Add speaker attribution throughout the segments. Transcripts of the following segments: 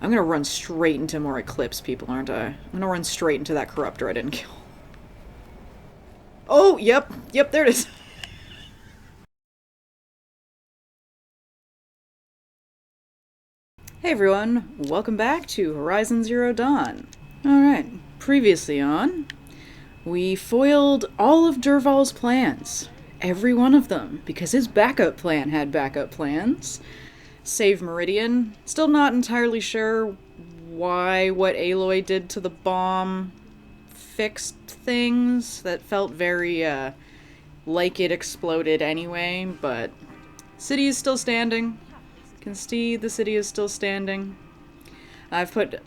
Speaker 1: I'm gonna run straight into more Eclipse people, aren't I? I'm gonna run straight into that Corruptor I didn't kill. Oh, yep, there it is. Hey everyone, welcome back to Horizon Zero Dawn. Alright, previously on, we foiled all of Dervahl's plans. Every one of them, because his backup plan had backup plans. Save Meridian. Still not entirely sure why what Aloy did to the bomb fixed things. That felt very, like it exploded anyway, but city is still standing. Can see the city is still standing. I've put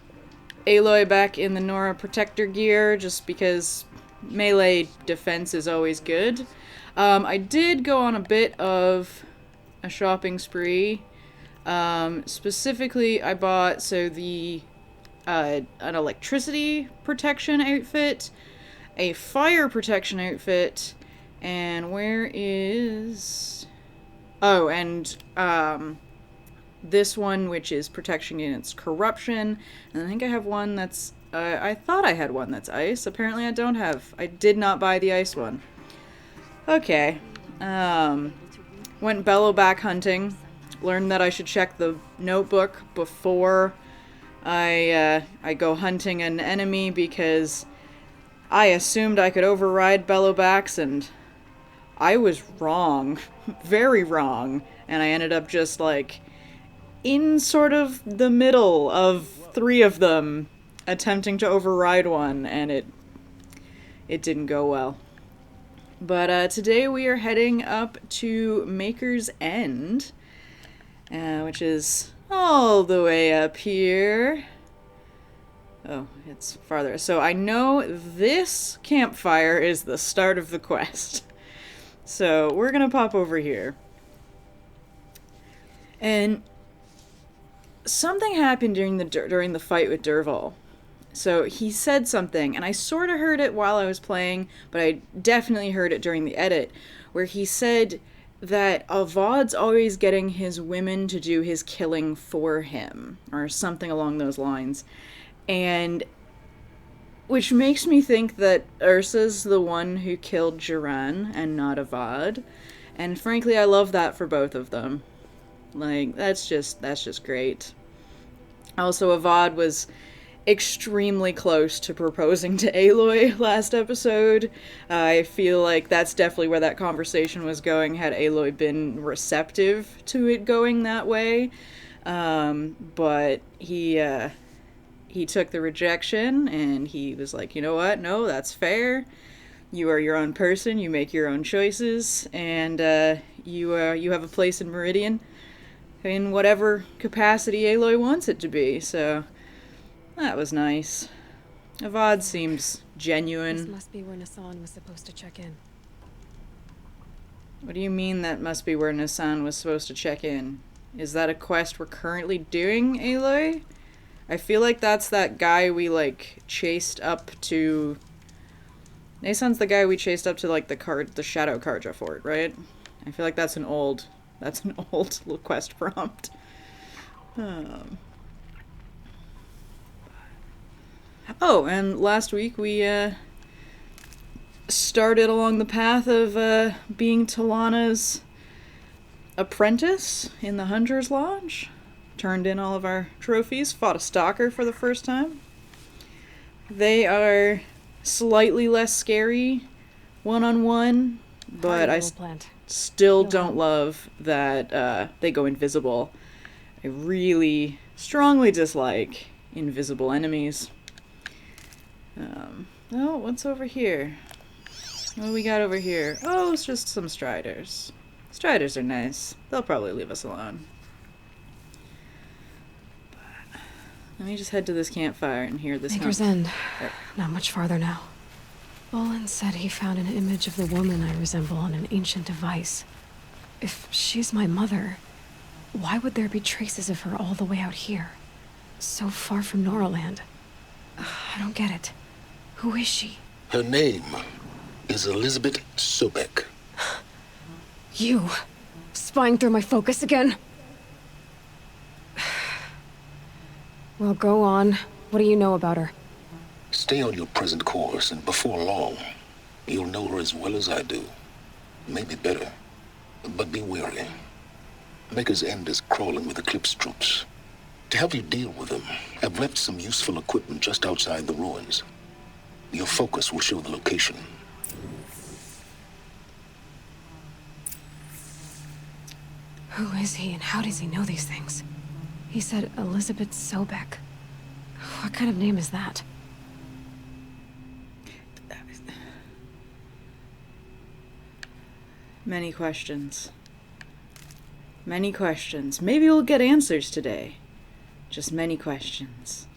Speaker 1: Aloy back in the Nora protector gear just because melee defense is always good. I did go on a bit of a shopping spree. Specifically, I bought an electricity protection outfit, a fire protection outfit, and where is... Oh, and, this one, which is protection against corruption, and I think I have one that's, I thought I had one that's ice. Apparently I don't have. I did not buy the ice one. Okay. Went Bellowback hunting. Learned that I should check the notebook before I go hunting an enemy because I assumed I could override Bellowbacks, and I was wrong. Very wrong. And I ended up just, like, in sort of the middle of three of them attempting to override one, and it didn't go well. But today we are heading up to Maker's End, which is all the way up here. Oh, it's farther. So I know this campfire is the start of the quest. So we're gonna pop over here. And something happened during the fight with Dervahl. So he said something, and I sort of heard it while I was playing, but I definitely heard it during the edit, where he said that Avad's always getting his women to do his killing for him, or something along those lines. And which makes me think that Ursa's the one who killed Jiran and not Avad. And frankly, I love that for both of them. Like, that's just great. Also, Avad was extremely close to proposing to Aloy last episode. I feel like that's definitely where that conversation was going had Aloy been receptive to it going that way. But he took the rejection, and he was like, you know what? No, that's fair. You are your own person. You make your own choices, and you have a place in Meridian in whatever capacity Aloy wants it to be. So that was nice. Avad seems genuine.
Speaker 2: This must be where Nassan was supposed to check in.
Speaker 1: What do you mean that must be where Nassan was supposed to check in? Is that a quest we're currently doing, Aloy? I feel like that's that guy we, like, chased up to... Nassan's the guy we chased up to, like, the Shadow Karja fort, right? I feel like that's an old little quest prompt. Oh, and last week we, started along the path of, being Talana's apprentice in the Hunter's Lodge. Turned in all of our trophies, fought a stalker for the first time. They are slightly less scary one-on-one, but I still don't love that they go invisible. I really strongly dislike invisible enemies. Oh, what's over here? What do we got over here? Oh, it's just some Striders. Striders are nice. They'll probably leave us alone. Let me just head to this campfire and hear this.
Speaker 2: Maker's End. Not much farther now. Olin said he found an image of the woman I resemble on an ancient device. If she's my mother, why would there be traces of her all the way out here? So far from Noraland. I don't get it. Who is she?
Speaker 3: Her name is Elizabeth Sobek.
Speaker 2: You? Spying through my focus again? Well, go on. What do you know about her?
Speaker 3: Stay on your present course, and before long, you'll know her as well as I do. Maybe better. But be wary. Maker's End is crawling with Eclipse troops. To help you deal with them, I've left some useful equipment just outside the ruins. Your focus will show the location.
Speaker 2: Who is he and how does he know these things? He said Elizabeth Sobek. What kind of name is that?
Speaker 1: Many questions. Many questions. Maybe we'll get answers today. Just many questions.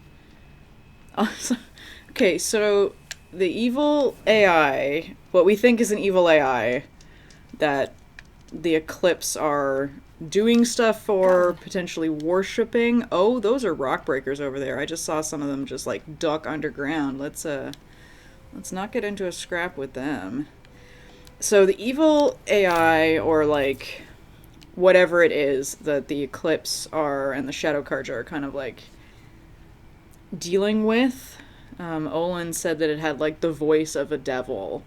Speaker 1: Okay, so the evil AI, what we think is an evil AI, that the Eclipse are doing stuff for, potentially worshipping. Oh, those are rock breakers over there. I just saw some of them just like duck underground. Let's not get into a scrap with them. So the evil AI, or like whatever it is that the Eclipse are and the Shadow Carja are kind of like dealing with. Olin said that it had like the voice of a devil.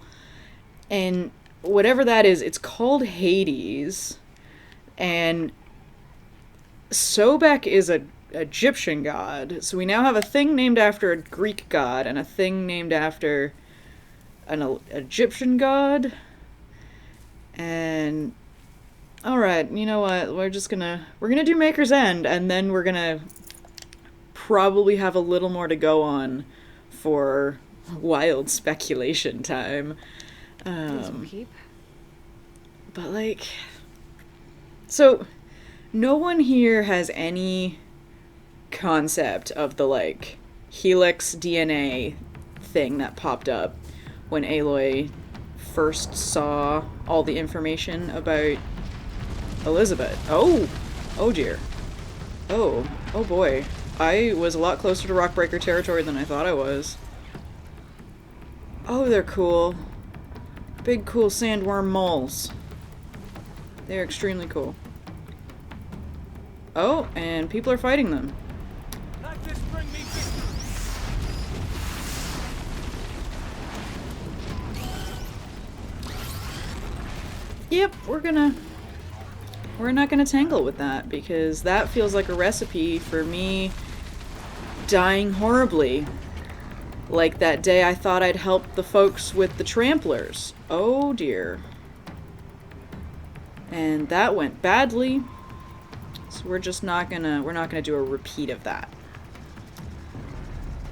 Speaker 1: And whatever that is, it's called Hades. And Sobek is a Egyptian god. So we now have a thing named after a Greek god and a thing named after an Egyptian god. And alright, you know what? We're gonna do Maker's End, and then we're gonna probably have a little more to go on for wild speculation time. But like, so no one here has any concept of the like helix DNA thing that popped up when Aloy first saw all the information about Elizabeth. Oh dear. Oh boy. I was a lot closer to Rockbreaker territory than I thought I was. Oh, they're cool. Big cool sandworm moles. They're extremely cool. Oh, and people are fighting them. Yep, we're not gonna tangle with that, because that feels like a recipe for me dying horribly. Like that day I thought I'd help the folks with the tramplers. Oh dear. And that went badly. So we're not gonna do a repeat of that.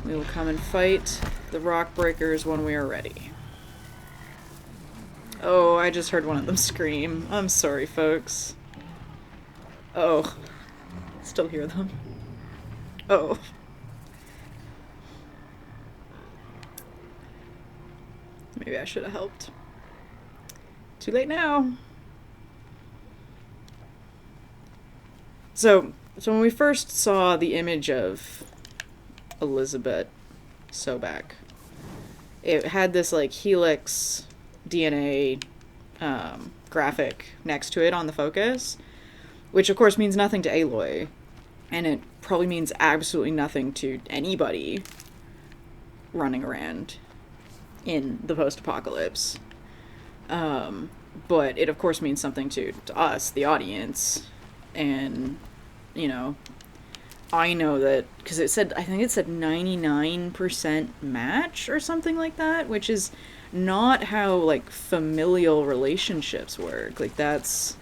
Speaker 1: We will come and fight the rock breakers when we are ready. Oh, I just heard one of them scream. I'm sorry, folks. Oh. Still hear them. Oh. Maybe I should have helped. Too late now. So when we first saw the image of Elizabeth Sobek, it had this like helix DNA graphic next to it on the focus, which of course means nothing to Aloy, and it probably means absolutely nothing to anybody running around in the post-apocalypse. But it of course means something to us, the audience, and you know, I know that because I think it said 99% match or something like that, which is not how like familial relationships work. Like that's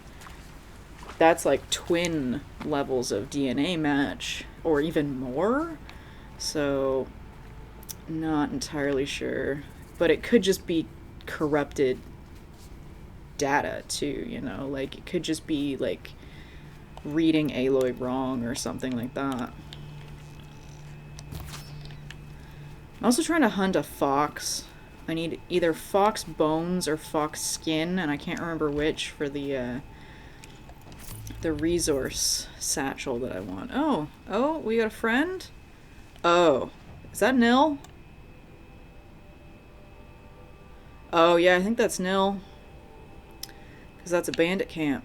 Speaker 1: like twin levels of DNA match or even more. So not entirely sure, but it could just be corrupted data too, you know, like it could just be like reading Aloy wrong or something like that. I'm also trying to hunt a fox. I need either fox bones or fox skin, and I can't remember which for the resource satchel that I want. Oh, we got a friend? Oh, is that Nil? Oh, yeah, I think that's Nil. Because that's a bandit camp.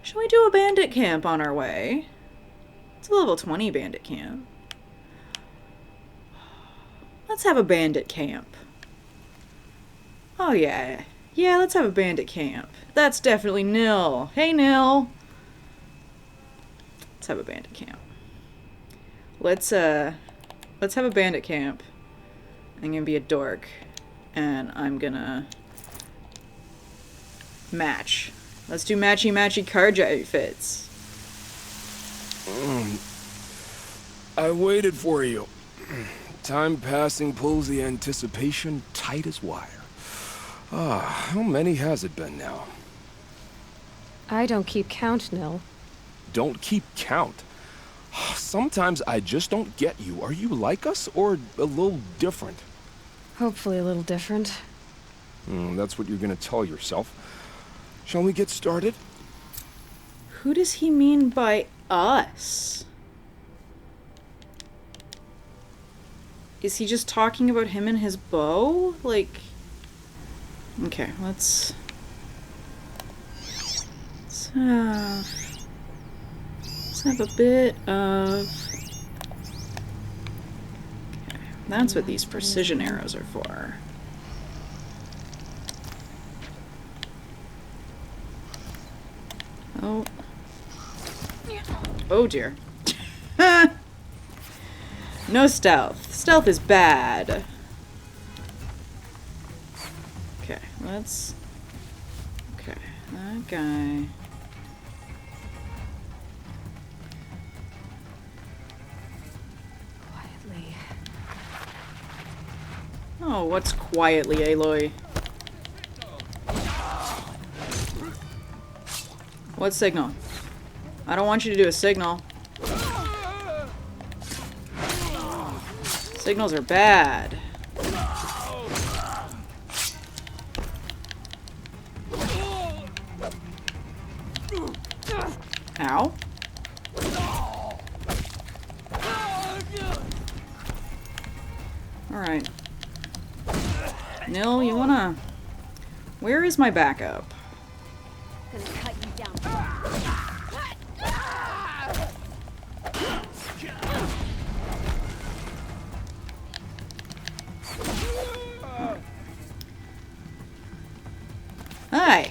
Speaker 1: Shall we do a bandit camp on our way? It's a level 20 bandit camp. Let's have a bandit camp. Oh yeah. Yeah, let's have a bandit camp. That's definitely Nil. Hey Nil. Let's have a bandit camp. Let's have a bandit camp. I'm gonna be a dork. And I'm gonna match. Let's do matchy card outfits.
Speaker 4: I waited for you. Time passing pulls the anticipation tight as wire. How many has it been now?
Speaker 2: I don't keep count, Nil.
Speaker 4: Don't keep count. Sometimes I just don't get you. Are you like us or a little different?
Speaker 2: Hopefully a little different.
Speaker 4: That's what you're gonna tell yourself. Shall we get started?
Speaker 1: Who does he mean by us? Is he just talking about him and his bow? Like... Okay, let's have a bit of... Okay, that's what these precision arrows are for. Oh. Oh dear. No stealth. Stealth is bad. Okay, let's... Okay, that guy...
Speaker 2: Quietly.
Speaker 1: Oh, what's quietly, Aloy? What signal? I don't want you to do a signal. Signals are bad. Ow. Alright. Nil, you wanna... Where is my backup?
Speaker 5: Gonna cut you down.
Speaker 1: Hi.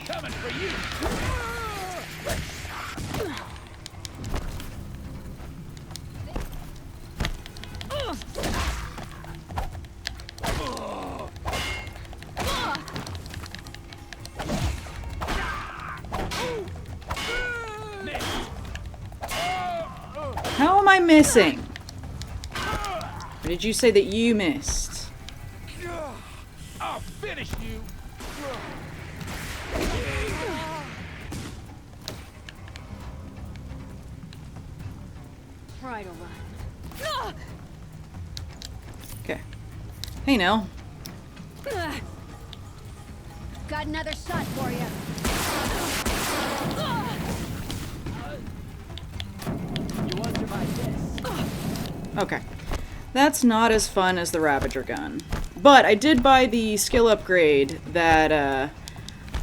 Speaker 1: How am I missing? Or did you say that you missed?
Speaker 4: I'll finish you.
Speaker 5: Try to run.
Speaker 1: Okay. Hey, Nell.
Speaker 5: Got another shot for you.
Speaker 6: You won't survive this.
Speaker 1: Okay. That's not as fun as the Ravager gun. But I did buy the skill upgrade that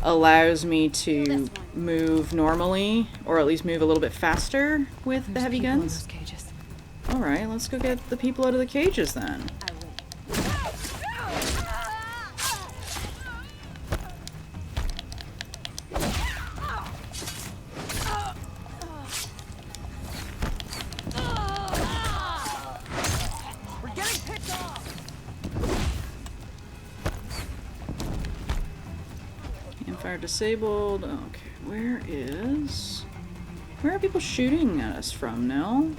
Speaker 1: allows me to move normally, or at least move a little bit faster with the
Speaker 2: There's
Speaker 1: heavy
Speaker 2: people in
Speaker 1: guns.
Speaker 2: those cages.
Speaker 1: Alright, let's go get the people out of the cages then.
Speaker 5: I will.
Speaker 6: We're getting picked off.
Speaker 1: Campfire disabled. Okay, where are people shooting at us from now?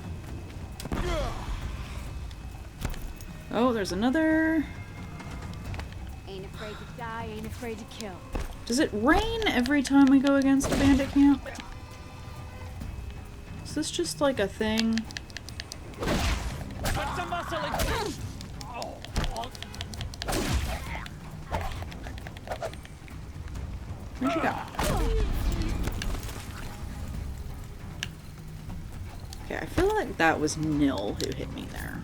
Speaker 1: Oh, there's another.
Speaker 5: Ain't afraid to die, ain't afraid to kill.
Speaker 1: Does it rain every time we go against a bandit camp? Is this just like a thing?
Speaker 6: Put some muscle in. Oh.
Speaker 1: Where'd she go? Okay, I feel like that was Nil who hit me there.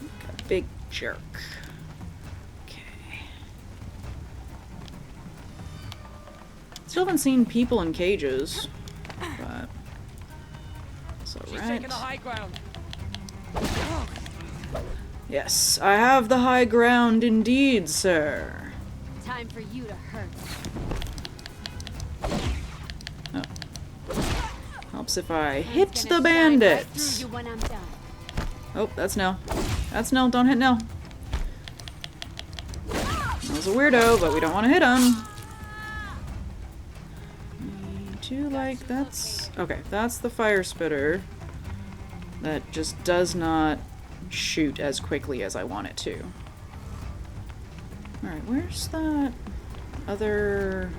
Speaker 1: Like a big jerk. Okay. Still haven't seen people in cages, but So,
Speaker 6: She's
Speaker 1: right.
Speaker 6: taking the high ground.
Speaker 1: Yes, I have the high ground indeed, sir.
Speaker 5: Time for you to hurt.
Speaker 1: Helps if I
Speaker 5: Sun's
Speaker 1: hit
Speaker 5: gonna
Speaker 1: the
Speaker 5: shine
Speaker 1: bandit.
Speaker 5: right through you when I'm done.
Speaker 1: Oh, that's Nell. That's Nell. Don't hit Nell. Nell's a weirdo, but we don't want to hit him. 2 like that's okay. That's the fire spitter. That just does not shoot as quickly as I want it to. All right, where's that other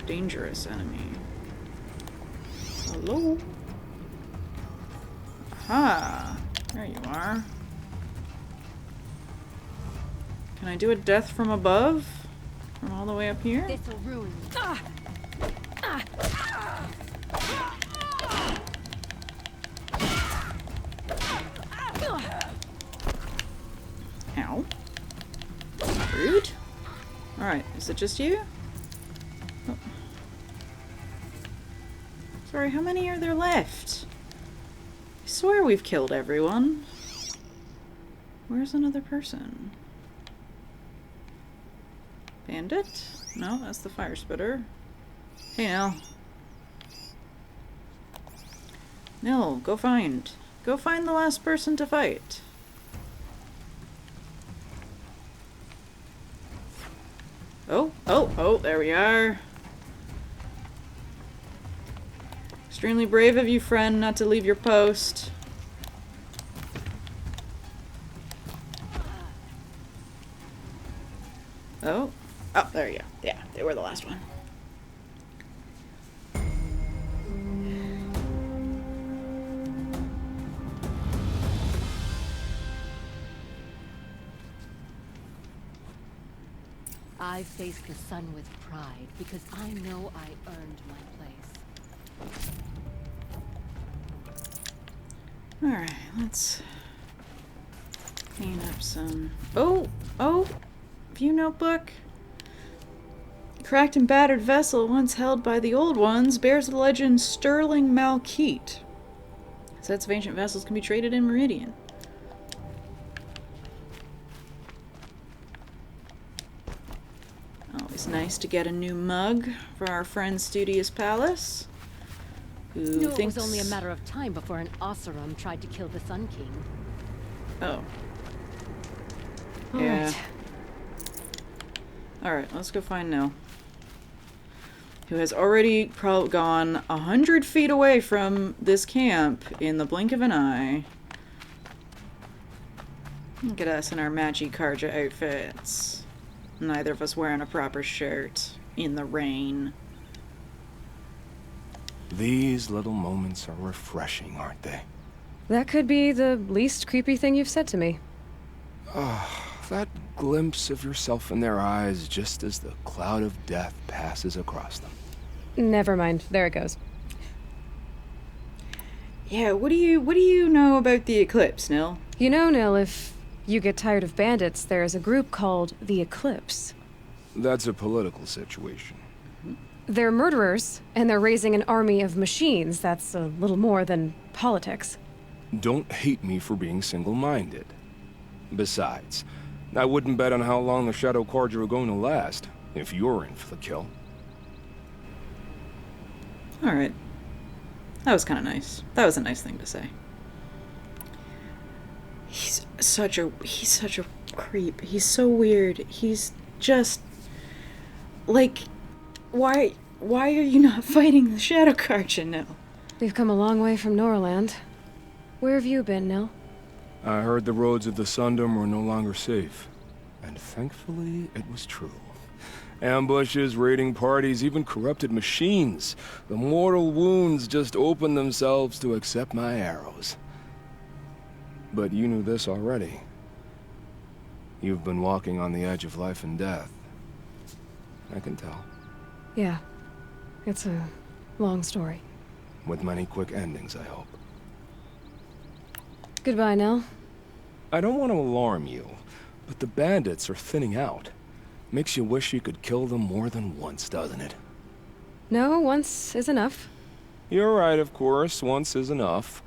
Speaker 1: dangerous enemy? Hello? Aha! There you are. Can I do a death from above? From all the way up here?
Speaker 5: This'll ruin you.
Speaker 1: Ow. Rude. Alright, is it just you? Oh. Sorry, how many are there left? I swear we've killed everyone. Where's another person? Bandit? No, that's the fire spitter. Hey, Nell. Nell, go find the last person to fight. Oh, there we are. Extremely brave of you, friend, not to leave your post. Oh, there you go. Yeah, they were the last one.
Speaker 5: I face the sun with pride because I know I earned my place.
Speaker 1: Alright, let's clean up some... View notebook. Cracked and battered vessel once held by the old ones bears the legend Sterling Malkeet. Sets of ancient vessels can be traded in Meridian. Always nice to get a new mug for our friend Studious Palace. Who
Speaker 5: Knew it
Speaker 1: thinks...
Speaker 5: was only a matter of time before an Oseram tried to kill the Sun King.
Speaker 1: Oh.
Speaker 2: All
Speaker 1: Yeah.
Speaker 2: right.
Speaker 1: Alright, let's go find Nell. Who has already gone 100 feet away from this camp in the blink of an eye. Look at us in our matchy Karja outfits. Neither of us wearing a proper shirt. In the rain.
Speaker 4: These little moments are refreshing, aren't they?
Speaker 2: That could be the least creepy thing you've said to me.
Speaker 4: That glimpse of yourself in their eyes just as the cloud of death passes across them.
Speaker 2: Never mind. There it goes.
Speaker 1: Yeah, what do you know about the eclipse, Nell?
Speaker 2: You know, Nil, if you get tired of bandits, there's a group called the Eclipse.
Speaker 4: That's a political situation.
Speaker 2: They're murderers, and they're raising an army of machines. That's a little more than politics.
Speaker 4: Don't hate me for being single-minded. Besides, I wouldn't bet on how long the Shadow Cards are going to last, if you're in for the kill.
Speaker 1: Alright. That was kind of nice. That was a nice thing to say. He's such a creep. He's so weird. He's just... like... Why are you not fighting the Shadow Carja now?
Speaker 2: We've come a long way from Norland. Where have you been, Nil?
Speaker 4: I heard the roads of the Sundom were no longer safe. And thankfully, it was true. Ambushes, raiding parties, even corrupted machines. The mortal wounds just opened themselves to accept my arrows. But you knew this already. You've been walking on the edge of life and death. I can tell.
Speaker 2: Yeah. It's a long story.
Speaker 4: With many quick endings, I hope.
Speaker 2: Goodbye, Nil.
Speaker 4: I don't want to alarm you, but the bandits are thinning out. Makes you wish you could kill them more than once, doesn't it?
Speaker 2: No, once is enough.
Speaker 4: You're right, of course. Once is enough.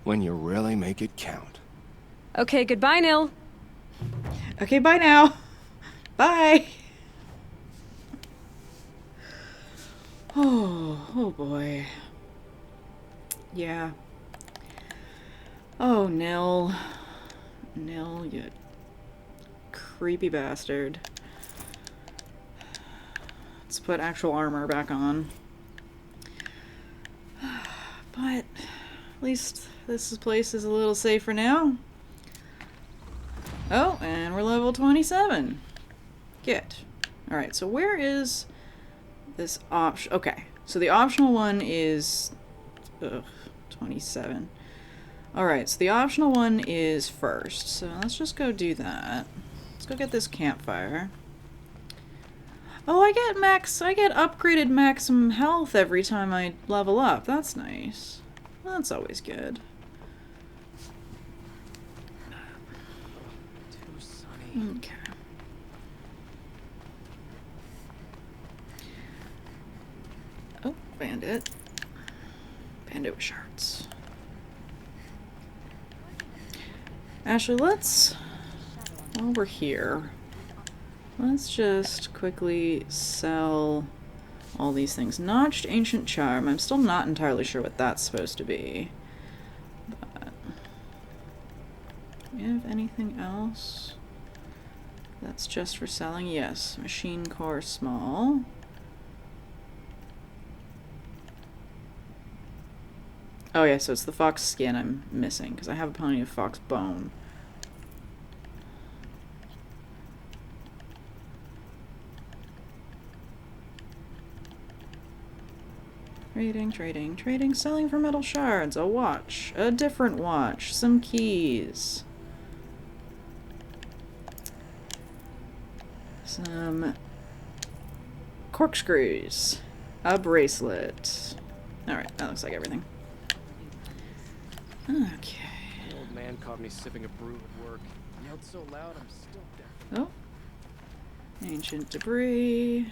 Speaker 4: when you really make it count.
Speaker 2: Okay, goodbye, Nil.
Speaker 1: Okay, bye now. Bye. Oh boy. Yeah. Oh, Nil. Nil, you creepy bastard. Let's put actual armor back on. But at least this place is a little safer now. Oh, and we're level 27. Good. Alright, so where is this option? Okay, so the optional one is 27. Alright, so the optional one is first. So let's just go do that. Let's go get this campfire. Oh, I get upgraded maximum health every time I level up. That's nice. That's always good.
Speaker 6: Too sunny.
Speaker 1: Okay. Oh, bandit. Bandit with shards. Actually, while we're here, let's just quickly sell all these things. Notched Ancient Charm. I'm still not entirely sure what that's supposed to be. But do we have anything else that's just for selling? Yes. Machine Core Small. Oh yeah, so it's the fox skin I'm missing, because I have plenty of fox bone. Trading, selling for metal shards, a watch, a different watch, some keys. Some corkscrews, a bracelet. Alright, that looks like everything. Okay.
Speaker 6: The old man caught me sipping a brew at work. Yelled so loud I'm still deaf.
Speaker 1: Oh. Ancient debris.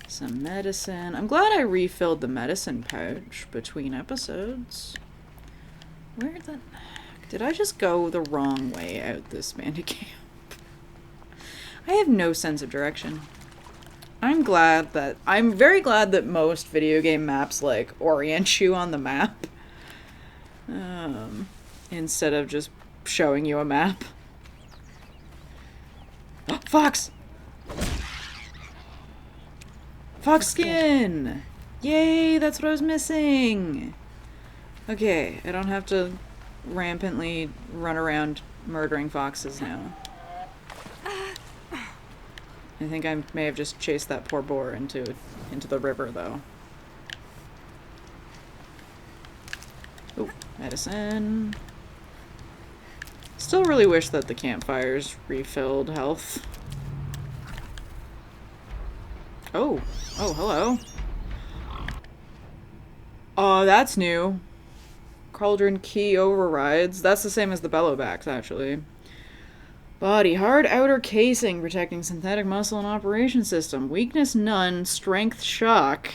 Speaker 1: Some medicine. I'm glad I refilled the medicine pouch between episodes. Where the heck? Did I just go the wrong way out this bandit camp? I have no sense of direction. I'm very glad that most video game maps, like, orient you on the map. Instead of just showing you a map. Fox! Fox skin! Yay, that's what I was missing! Okay, I don't have to rampantly run around murdering foxes now. I think I may have just chased that poor boar into the river, though. Oh, medicine. Still really wish that the campfires refilled health. Oh, hello. Oh, that's new. Cauldron key overrides. That's the same as the bellowbacks, actually. Body. Hard outer casing protecting synthetic muscle and operation system. Weakness none. Strength shock.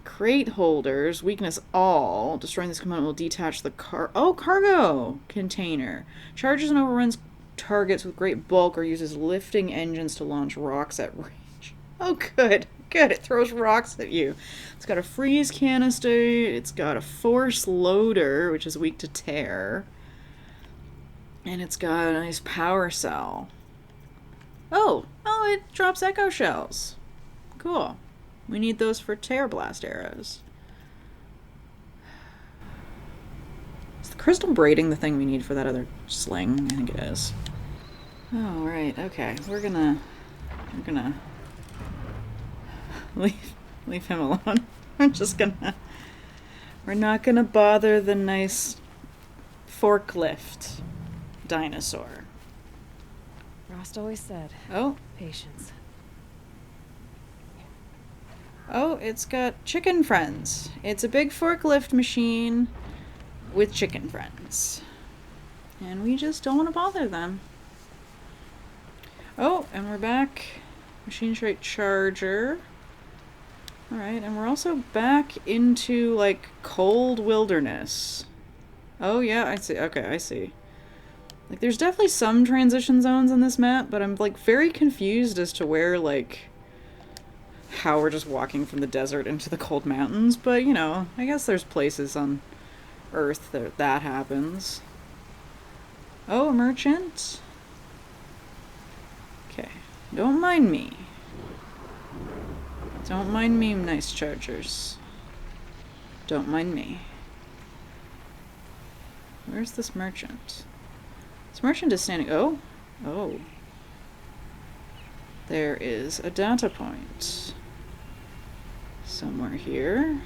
Speaker 1: Crate holders. Weakness all. Destroying this component will detach the cargo container. Charges and overruns targets with great bulk or uses lifting engines to launch rocks at range. Oh, good. Good. It throws rocks at you. It's got a freeze canister. It's got a force loader, which is weak to tear. And it's got a nice power cell. Oh, it drops echo shells. Cool. We need those for tear blast arrows. Is the crystal braiding the thing we need for that other sling? I think it is. Oh, right. Okay. We're gonna leave him alone. We're not gonna bother the nice forklift dinosaur.
Speaker 2: Rost always said,
Speaker 1: Oh,
Speaker 2: patience.
Speaker 1: oh, it's got chicken friends. It's a big forklift machine with chicken friends. And we just don't want to bother them. Oh, and we're back. Machine trait charger. Alright, and we're also back into, like, cold wilderness. Oh, yeah, I see. Okay, I see. Like, there's definitely some transition zones in this map, but I'm, like, very confused as to where, like, how we're just walking from the desert into the cold mountains. But, you know, I guess there's places on Earth that happens. Oh, a merchant? Okay. Don't mind me. Don't mind me, nice chargers. Don't mind me. Where's this merchant? This merchant is standing... Oh. Oh. There is a data point. Somewhere here.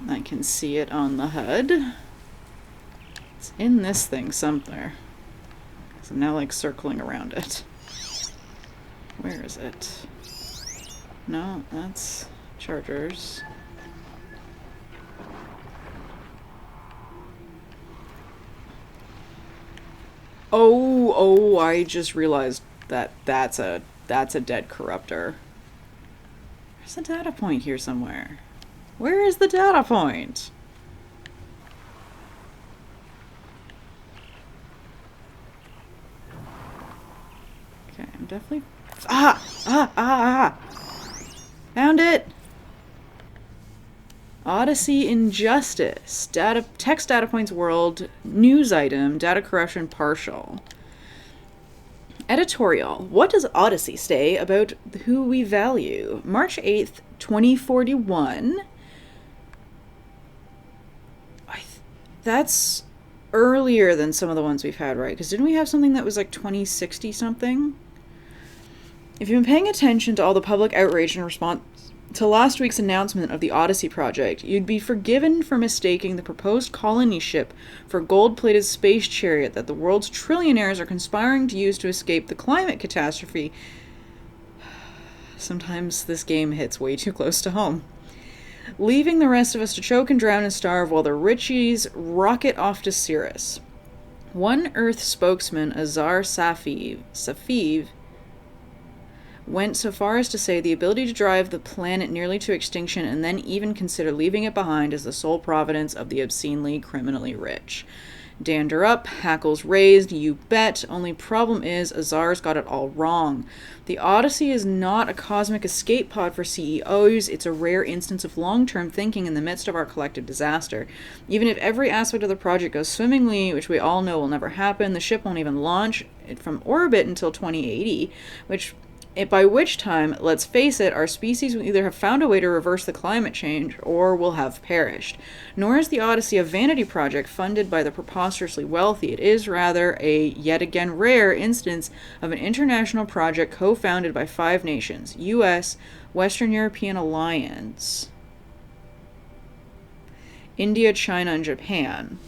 Speaker 1: I can see it on the HUD. It's in this thing somewhere. So I'm now, like, circling around it. Where is it? No, that's chargers. Oh, I just realized that that's a dead corruptor. There's a data point here somewhere. Where is the data point? Okay, I'm definitely... Ah! Found it! Odyssey Injustice. Text data points world. News item. Data corruption partial. Editorial. What does Odyssey say about who we value? March 8th, 2041. That's earlier than some of the ones we've had, right? Because didn't we have something that was like 2060 something? If you've been paying attention to all the public outrage in response to last week's announcement of the Odyssey project, you'd be forgiven for mistaking the proposed colony ship for gold-plated space chariot that the world's trillionaires are conspiring to use to escape the climate catastrophe. Sometimes this game hits way too close to home. Leaving the rest of us to choke and drown and starve while the Richies rocket off to Cirrus. One Earth spokesman, Azar Safiv, went so far as to say the ability to drive the planet nearly to extinction and then even consider leaving it behind is the sole providence of the obscenely criminally rich. Dander up, hackles raised, you bet. Only problem is, Azar's got it all wrong. The Odyssey is not a cosmic escape pod for CEOs, it's a rare instance of long-term thinking in the midst of our collective disaster. Even if every aspect of the project goes swimmingly, which we all know will never happen, the ship won't even launch from orbit until 2080, by which time, let's face it, our species will either have found a way to reverse the climate change or will have perished. Nor is the Odyssey a vanity project funded by the preposterously wealthy. It is rather a, yet again rare, instance of an international project co-founded by 5 nations: US, Western European Alliance, India, China, and Japan.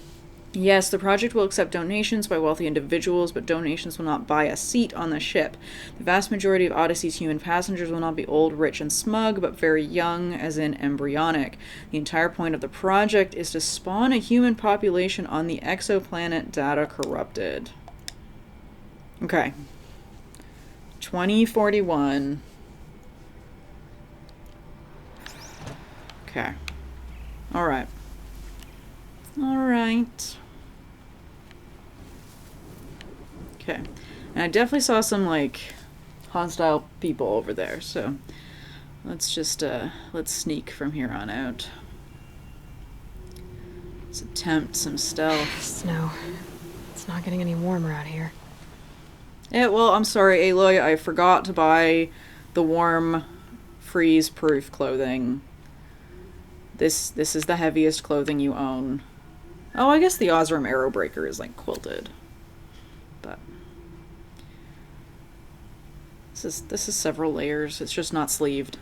Speaker 1: Yes, the project will accept donations by wealthy individuals, but donations will not buy a seat on the ship. The vast majority of Odyssey's human passengers will not be old, rich, and smug, but very young, as in embryonic. The entire point of the project is to spawn a human population on the exoplanet Data Corrupted. Okay. 2041. Okay. Alright. Alright. Okay. And I definitely saw some, like, hostile people over there, so let's just, let's sneak from here on out. Let's attempt some stealth.
Speaker 2: Snow. It's not getting any warmer out here.
Speaker 1: Yeah, well, I'm sorry, Aloy, I forgot to buy the warm, freeze-proof clothing. This is the heaviest clothing you own. Oh, I guess the Osram Arrowbreaker is, like, quilted. But this is several layers. It's just not sleeved.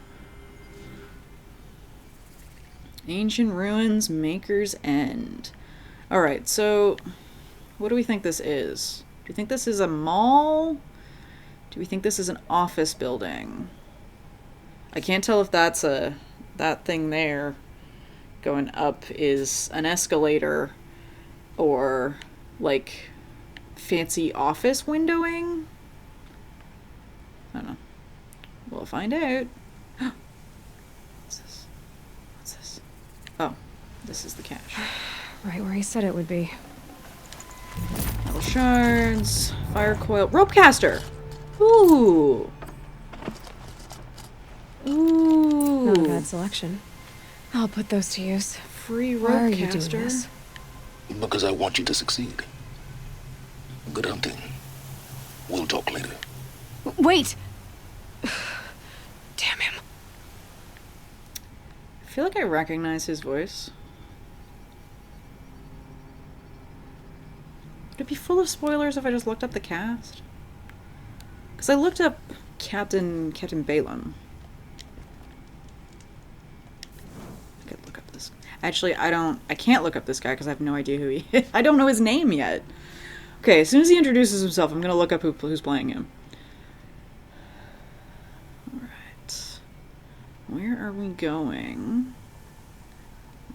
Speaker 1: Ancient Ruins, Maker's End. Alright, so what do we think this is? Do you think this is a mall? Do we think this is an office building? I can't tell if that's that thing there going up is an escalator or, like, fancy office windowing? I don't know. We'll find out. What's this? What's this? Oh, this is the cache.
Speaker 2: Right where he said it would be.
Speaker 1: Metal shards, fire coil, rope caster. Ooh. Ooh.
Speaker 2: Not a bad selection. I'll put those to use.
Speaker 1: Free
Speaker 2: Why are
Speaker 1: rope
Speaker 2: you doing
Speaker 1: caster.
Speaker 2: this?
Speaker 3: Because I want you to succeed. Good hunting. We'll talk later.
Speaker 2: Wait! Damn him.
Speaker 1: I feel like I recognize his voice. Would it be full of spoilers if I just looked up the cast? Because I looked up Captain Balaam. I could look up this. Actually, I can't look up this guy because I have no idea who he is. I don't know his name yet. Okay, as soon as he introduces himself, I'm gonna look up who's playing him. Alright. Where are we going?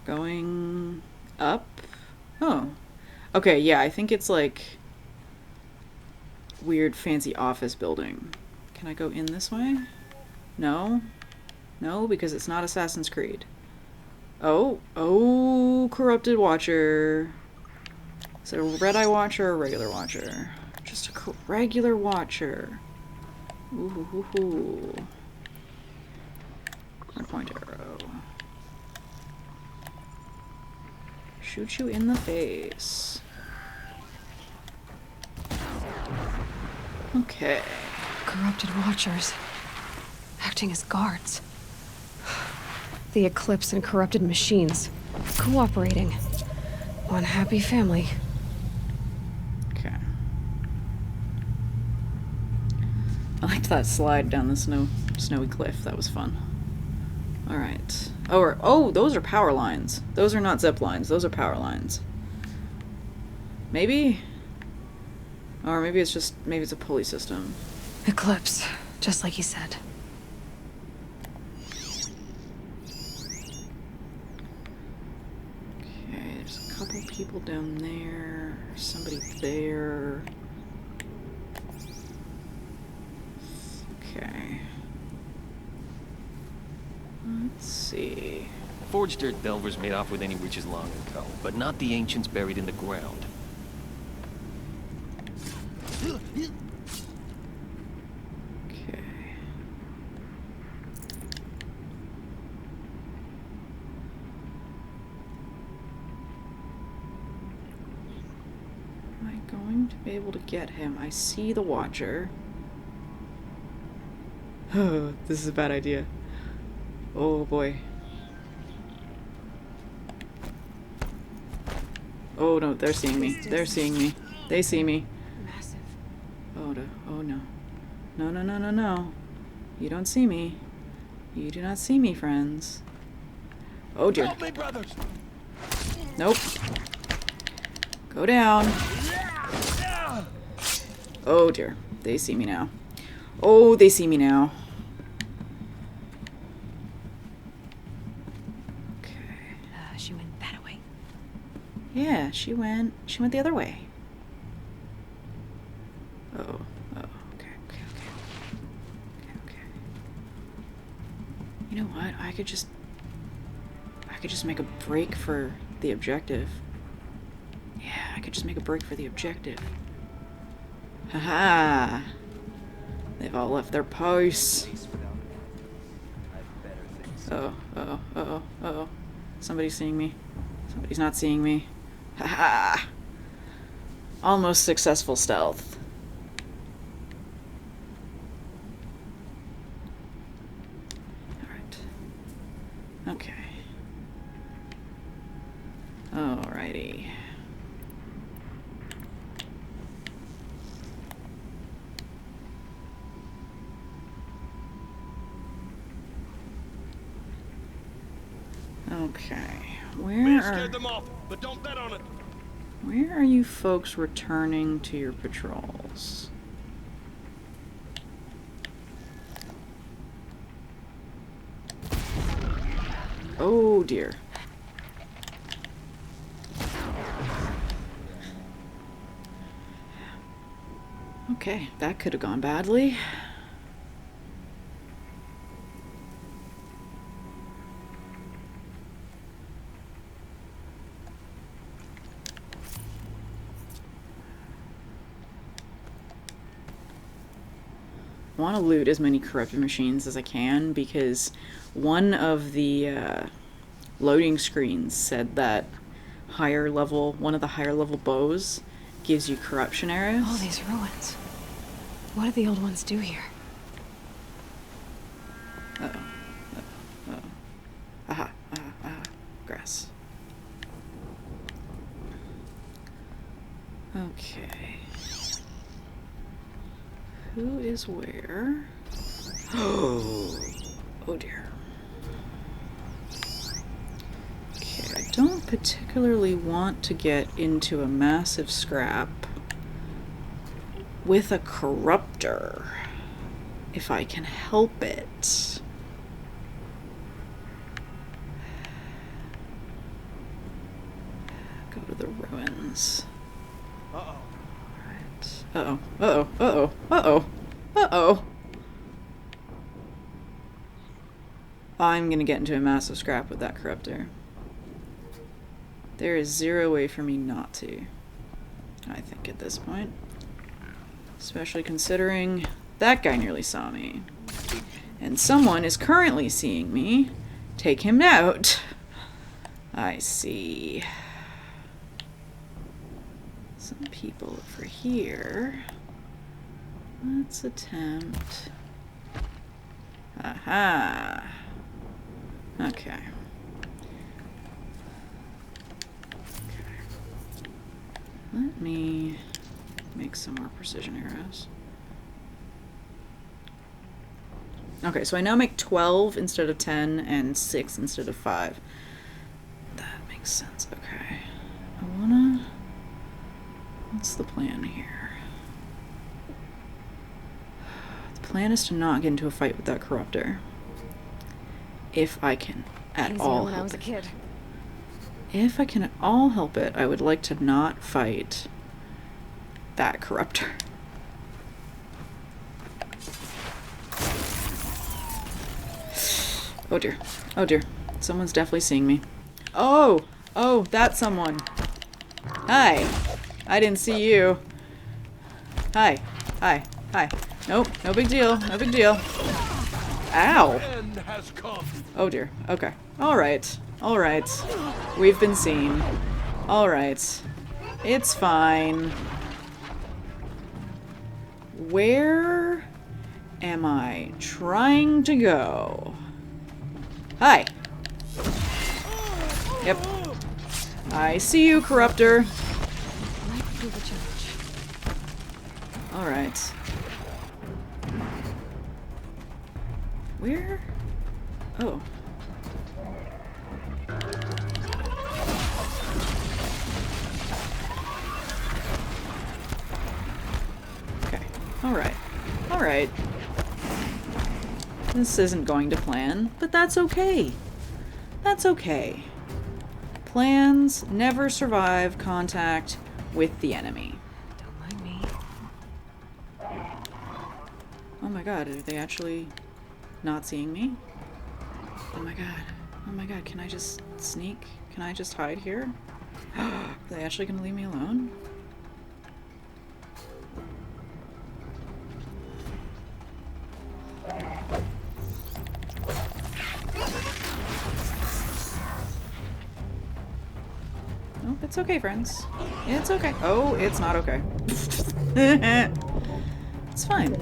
Speaker 1: Going up? Oh. Okay, yeah, I think it's like weird fancy office building. Can I go in this way? No? No, because it's not Assassin's Creed. Oh, Corrupted Watcher. Is it a Red Eye Watcher or a regular Watcher? Just a regular Watcher. Ooh. Point arrow. Shoot you in the face. Okay.
Speaker 2: Corrupted Watchers. Acting as guards. The Eclipse and corrupted machines. Cooperating. One happy family.
Speaker 1: Okay. I liked that slide down the snowy cliff. That was fun. Alright. Oh, those are power lines. Those are not zip lines. Those are power lines. Maybe? Or maybe it's a pulley system.
Speaker 2: Eclipse. Just like he said.
Speaker 1: Okay, there's a couple people down there. Somebody there. Okay. Let's see.
Speaker 7: Forged Earth Delvers made off with any riches long ago, but not the ancients buried in the ground.
Speaker 1: Okay. Am I going to be able to get him? I see the Watcher. Oh, this is a bad idea. Oh boy. Oh no, they're seeing me. They're seeing me. They see me.
Speaker 2: Massive.
Speaker 1: Oh no. No. You don't see me. You do not see me, friends. Oh dear.
Speaker 7: Help me, brothers!
Speaker 1: Nope. Go down. Oh dear. They see me now. Oh, they see me now. Okay.
Speaker 2: She went that way.
Speaker 1: Yeah, she went the other way. Oh, okay. You know what? I could just make a break for the objective. Yeah, I could just make a break for the objective. Haha! They've all left their posts. Oh. Somebody's seeing me. Somebody's not seeing me. Haha! Almost successful stealth. Alright. Okay. Alrighty. Okay.
Speaker 7: them off, but don't bet on it.
Speaker 1: Where are you folks returning to your patrols? Oh dear. Okay, that could have gone badly. want to loot as many corrupted machines as I can, because one of the loading screens said that one of the higher level bows gives you corruption arrows.
Speaker 2: All these ruins. What did the old ones do here?
Speaker 1: Aha, grass. Okay. Who is where? Oh dear. Okay, I don't particularly want to get into a massive scrap with a corruptor, if I can help it. Go to the ruins.
Speaker 6: Uh-oh.
Speaker 1: Alright. Uh-oh. Uh-oh. Uh-oh. Uh-oh. Uh-oh. I'm gonna get into a massive scrap with that corruptor. There is zero way for me not to, I think, at this point. Especially considering that guy nearly saw me. And someone is currently seeing me take him out. I see. Some people over here. Let's attempt. Aha. Okay. Let me make some more precision arrows. Okay, so I now make 12 instead of 10 and 6 instead of 5. That makes sense. Okay. I wanna... What's the plan here? The plan is to not get into a fight with that corruptor. If I can at
Speaker 2: Easier
Speaker 1: all
Speaker 2: when I
Speaker 1: help
Speaker 2: was a
Speaker 1: it.
Speaker 2: kid.
Speaker 1: If I can at all help it, I would like to not fight that corruptor. Oh dear. Oh dear. Someone's definitely seeing me. Oh! Oh, that's someone. Hi. I didn't see you. Hi. Hi. Hi. Nope. No big deal. No big deal. Ow! Oh dear. Okay. Alright. Alright. We've been seen. Alright. It's fine. Where am I trying to go? Hi. Yep. I see you, corruptor.
Speaker 2: Might be the judge.
Speaker 1: Alright. Where? Oh. Okay. Alright. Alright. This isn't going to plan, but that's okay. That's okay. Plans never survive contact with the enemy.
Speaker 2: Don't mind me.
Speaker 1: Oh my god, are they actually not seeing me? Oh my god. Oh my god, can I just sneak? Can I just hide here? Are they actually gonna leave me alone? Nope, it's okay, friends. It's okay. Oh, it's not okay. It's fine.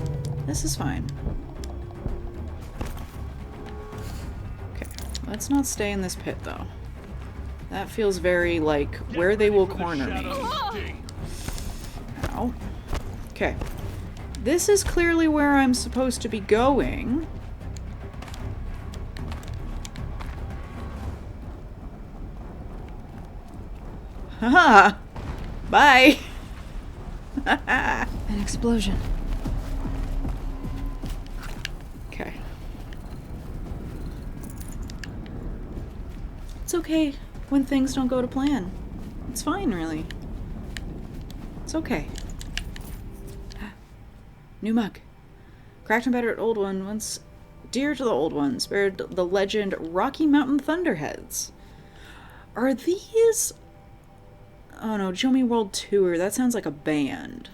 Speaker 1: This is fine. Okay, let's not stay in this pit, though. That feels very, like, where they will corner me. Ow. Okay. This is clearly where I'm supposed to be going. Haha! Bye!
Speaker 2: An explosion.
Speaker 1: Okay. It's okay when things don't go to plan. It's fine, really. It's okay. New mug. Cracked and battered old one, once dear to the old ones, spared the legend Rocky Mountain Thunderheads. Are these... Oh no, Show Me World Tour. That sounds like a band.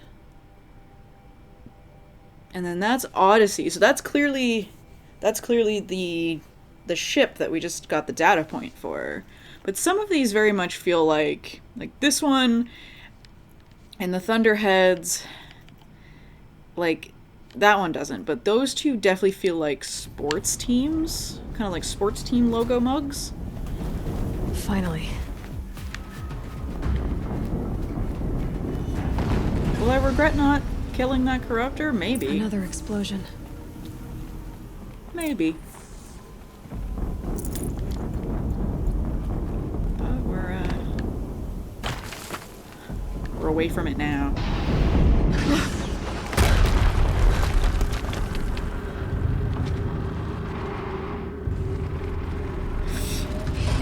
Speaker 1: And then that's Odyssey. So that's clearly the ship that we just got the data point for. But some of these very much feel like this one and the Thunderheads, like that one doesn't, but those two definitely feel like sports teams, kind of like sports team logo mugs.
Speaker 2: Finally.
Speaker 1: Will I regret not killing that corruptor? Maybe.
Speaker 2: Another explosion.
Speaker 1: Maybe. But we're away from it now.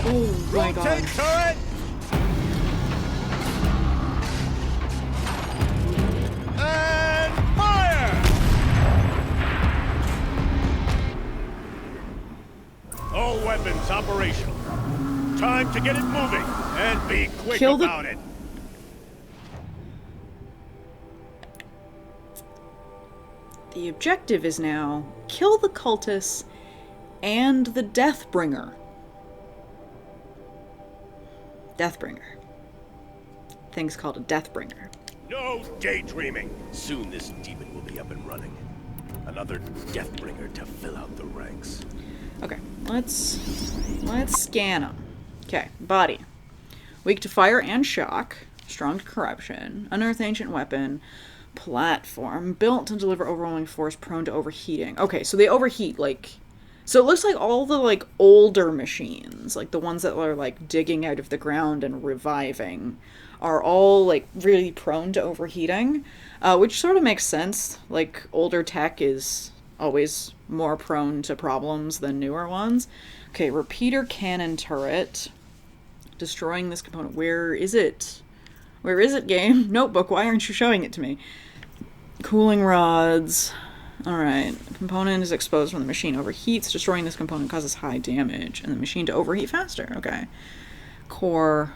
Speaker 1: Oh my god.
Speaker 8: Turret! And fire! All weapons operational. Time to get it moving and be quick about it.
Speaker 1: The objective is now kill the cultists and the Deathbringer. Deathbringer. Thing's called a Deathbringer.
Speaker 8: No daydreaming. Soon this demon will be up and running. Another Deathbringer to fill out the ranks.
Speaker 1: Okay, let's scan them. Okay, body. Weak to fire and shock. Strong to corruption. Unearthed ancient weapon. Platform. Built to deliver overwhelming force, prone to overheating. Okay, so they overheat, like... So it looks like all the, like, older machines, like the ones that are, like, digging out of the ground and reviving, are all, like, really prone to overheating, which sort of makes sense. Like, older tech is always more prone to problems than newer ones. Okay, repeater cannon turret. Destroying this component. Where is it? Where is it, game? Notebook, why aren't you showing it to me? Cooling rods. Alright, the component is exposed when the machine overheats. Destroying this component causes high damage, and the machine to overheat faster. Okay. Core.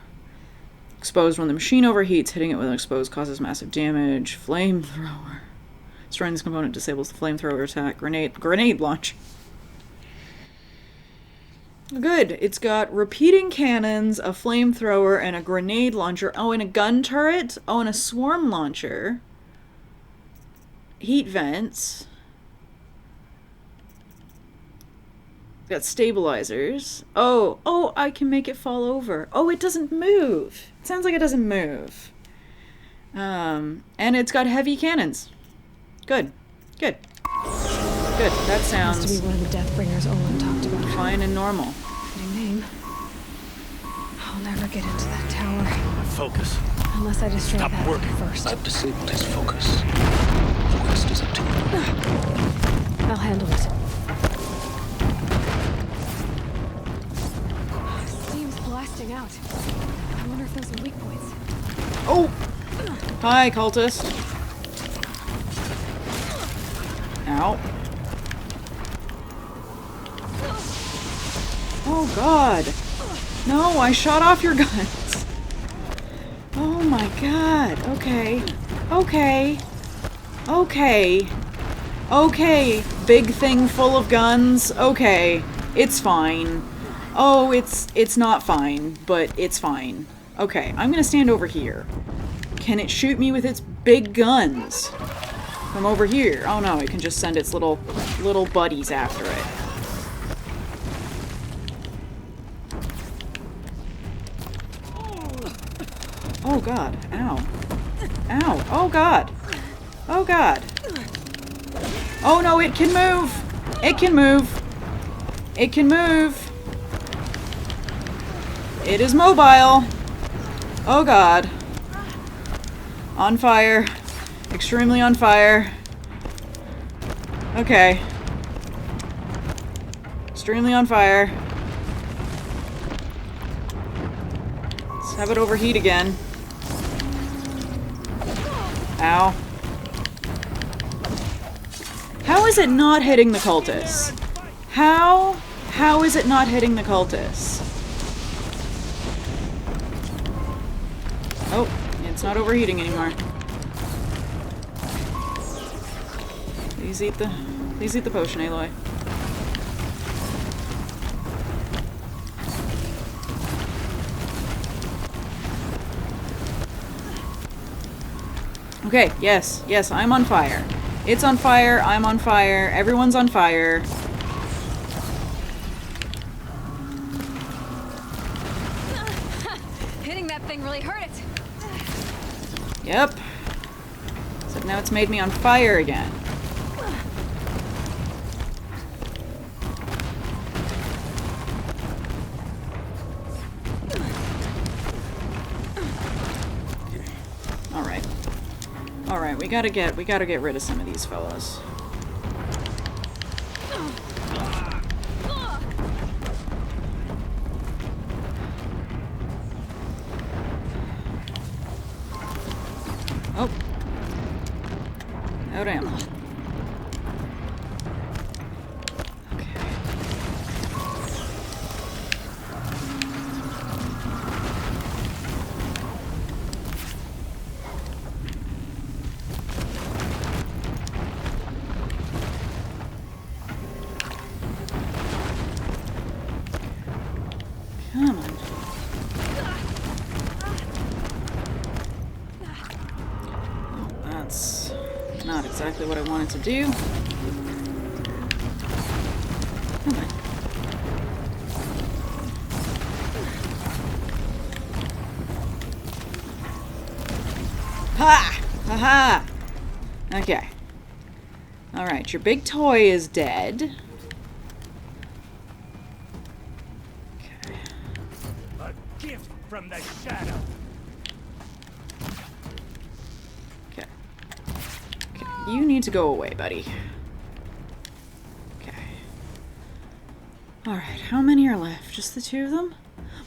Speaker 1: Exposed when the machine overheats. Hitting it with an exposed causes massive damage. Flamethrower. Destroying this component disables the flamethrower attack. Grenade launch. Good. It's got repeating cannons, a flamethrower, and a grenade launcher. Oh, and a gun turret. Oh, and a swarm launcher. Heat vents. Got stabilizers. Oh, I can make it fall over. Oh, it doesn't move. It sounds like it doesn't move. And it's got heavy cannons. Good. That sounds...
Speaker 2: Must be one of the Deathbringers Olin talked about.
Speaker 1: Fine and normal.
Speaker 2: Fitting name. I'll never get into that tower.
Speaker 8: Focus.
Speaker 2: Unless I destroy
Speaker 8: Stop
Speaker 2: that
Speaker 8: working.
Speaker 2: first.
Speaker 3: I've disabled his focus. The rest is up to you.
Speaker 2: I'll handle it. Steam's blasting out. I wonder if those are weak points.
Speaker 1: Oh! Hi, cultist. Ow. Oh, God. No, I shot off your guns. Oh, my God. Okay. Big thing full of guns. Okay. It's fine. Oh, it's not fine, but it's fine. Okay, I'm gonna stand over here. Can it shoot me with its big guns? From over here? Oh no, it can just send its little buddies after it. Oh god, ow. Oh god. Oh no, it can move! It can move! It is mobile! Oh god. On fire. Extremely on fire. Okay. Extremely on fire. Let's have it overheat again. Ow. How is it not hitting the cultists? How is it not hitting the cultists? Oh, it's not overheating anymore. Please eat the potion, Aloy. Okay, yes, I'm on fire. It's on fire, I'm on fire, everyone's on fire.
Speaker 2: Hitting that thing really hurt it.
Speaker 1: Yep. So now it's made me on fire again. Alright, we gotta get rid of some of these fellas. Oh. Oh damn. Come on. Oh, that's not exactly what I wanted to do. Come on. Ha! Ha-ha! Okay. Alright, your big toy is dead.
Speaker 8: From the shadow.
Speaker 1: Okay. You need to go away, buddy. Okay. Alright, how many are left? Just the two of them?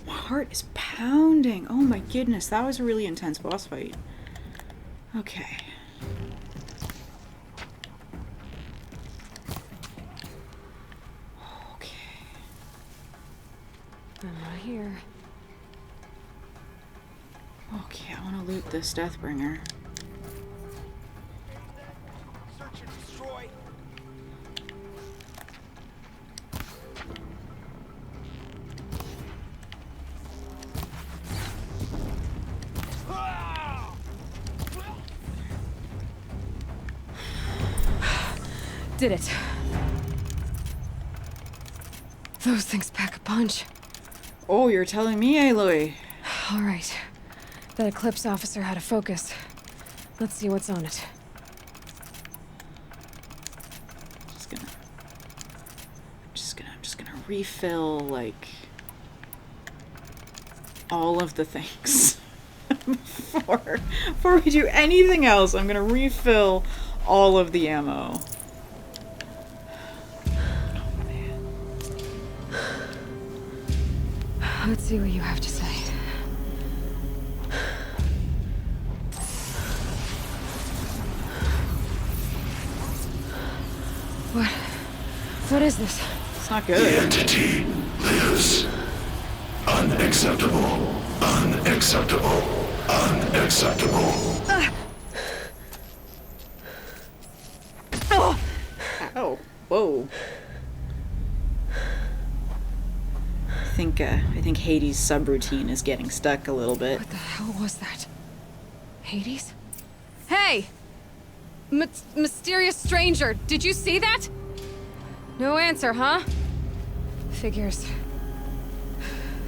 Speaker 1: My heart is pounding. Oh my goodness, that was a really intense boss fight. Okay. Okay.
Speaker 2: I'm not here.
Speaker 1: Okay, I want to loot this Deathbringer.
Speaker 8: Search and destroy.
Speaker 2: Did it. Those things pack a punch.
Speaker 1: Oh, you're telling me, Aloy.
Speaker 2: All right. That Eclipse officer had a focus. Let's see what's on it.
Speaker 1: I'm just gonna refill, like, all of the things. Before we do anything else, I'm gonna refill all of the ammo. Oh, man.
Speaker 2: Let's see what you have to say. What is this?
Speaker 1: It's not good.
Speaker 9: The entity lives. Unacceptable. Unacceptable. Unacceptable.
Speaker 1: Oh, whoa. I think Hades' subroutine is getting stuck a little bit.
Speaker 2: What the hell was that? Hades? Hey! Mysterious stranger, did you see that? No answer, huh? Figures.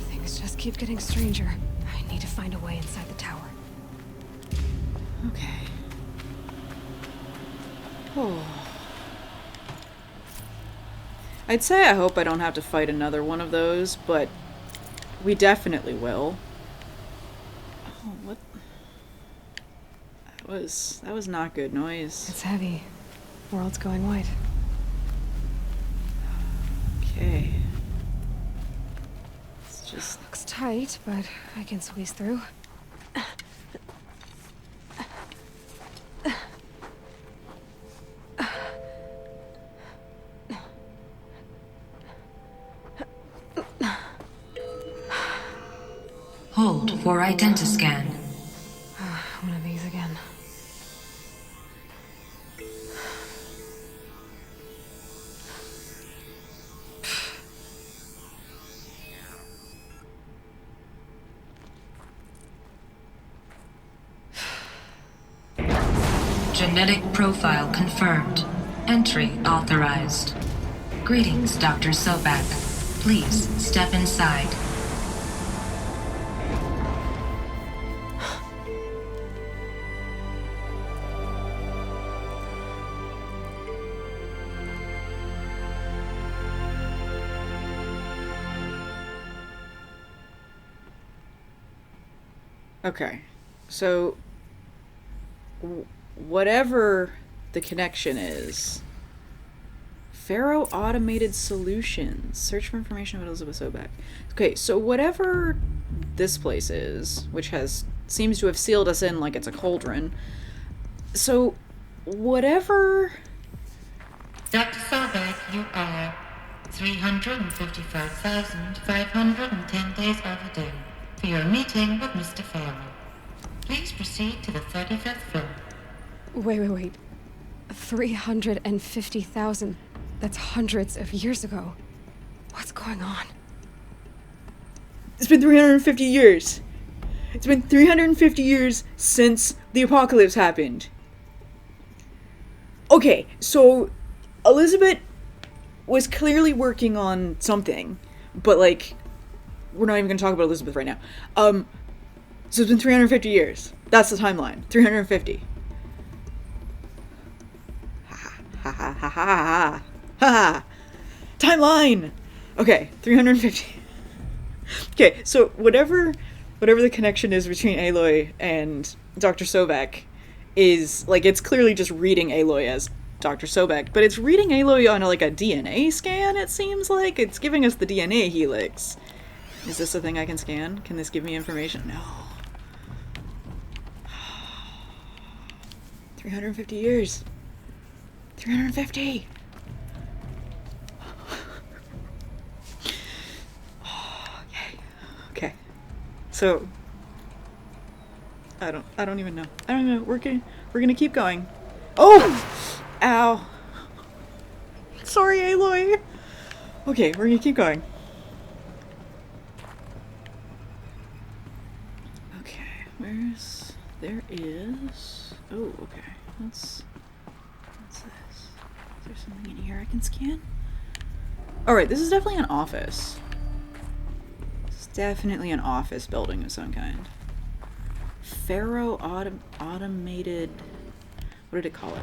Speaker 2: Things just keep getting stranger. I need to find a way inside the tower.
Speaker 1: Okay. Oh. I'd say I hope I don't have to fight another one of those, but we definitely will. Oh, what? That was not good noise.
Speaker 2: It's heavy. World's going white.
Speaker 1: Okay. It's just...
Speaker 2: Looks tight, but I can squeeze through.
Speaker 10: Hold for identiscan.
Speaker 2: One of these again.
Speaker 10: Genetic profile confirmed. Entry authorized. Greetings, Dr. Sobak. Please step inside.
Speaker 1: Okay, so whatever the connection is, Faro Automated Solutions. Search for information about Elizabeth Sobek. Okay, so whatever this place is, which seems to have sealed us in like it's a cauldron. So whatever.
Speaker 11: Dr. Sobek, you are 355,510 days overdue for your meeting with Mr. Faro. Please proceed to the 35th floor.
Speaker 2: Wait. 350,000. That's hundreds of years ago. What's going on?
Speaker 1: It's been 350 years. It's been 350 years since the apocalypse happened. Okay, so Elizabeth was clearly working on something, but like, we're not even going to talk about Elizabeth right now. So it's been 350 years. That's the timeline. 350. Ha ha ha ha ha ha. Timeline. Okay, 350. Okay, so whatever the connection is between Aloy and Dr. Sobek is like, it's clearly just reading Aloy as Dr. Sobek, but it's reading Aloy on like a DNA scan. It seems like it's giving us the DNA helix. Is this a thing I can scan? Can this give me information? No. 350 years. 350. Okay. So I don't even know. I don't know. We're gonna keep going. Oh! Ow. Sorry, Aloy. Okay, we're gonna keep going. Okay, there is... Oh, okay. What's this? Is there something in here I can scan? Alright, this is definitely an office. It's definitely an office building of some kind. Faro Automated... What did it call it?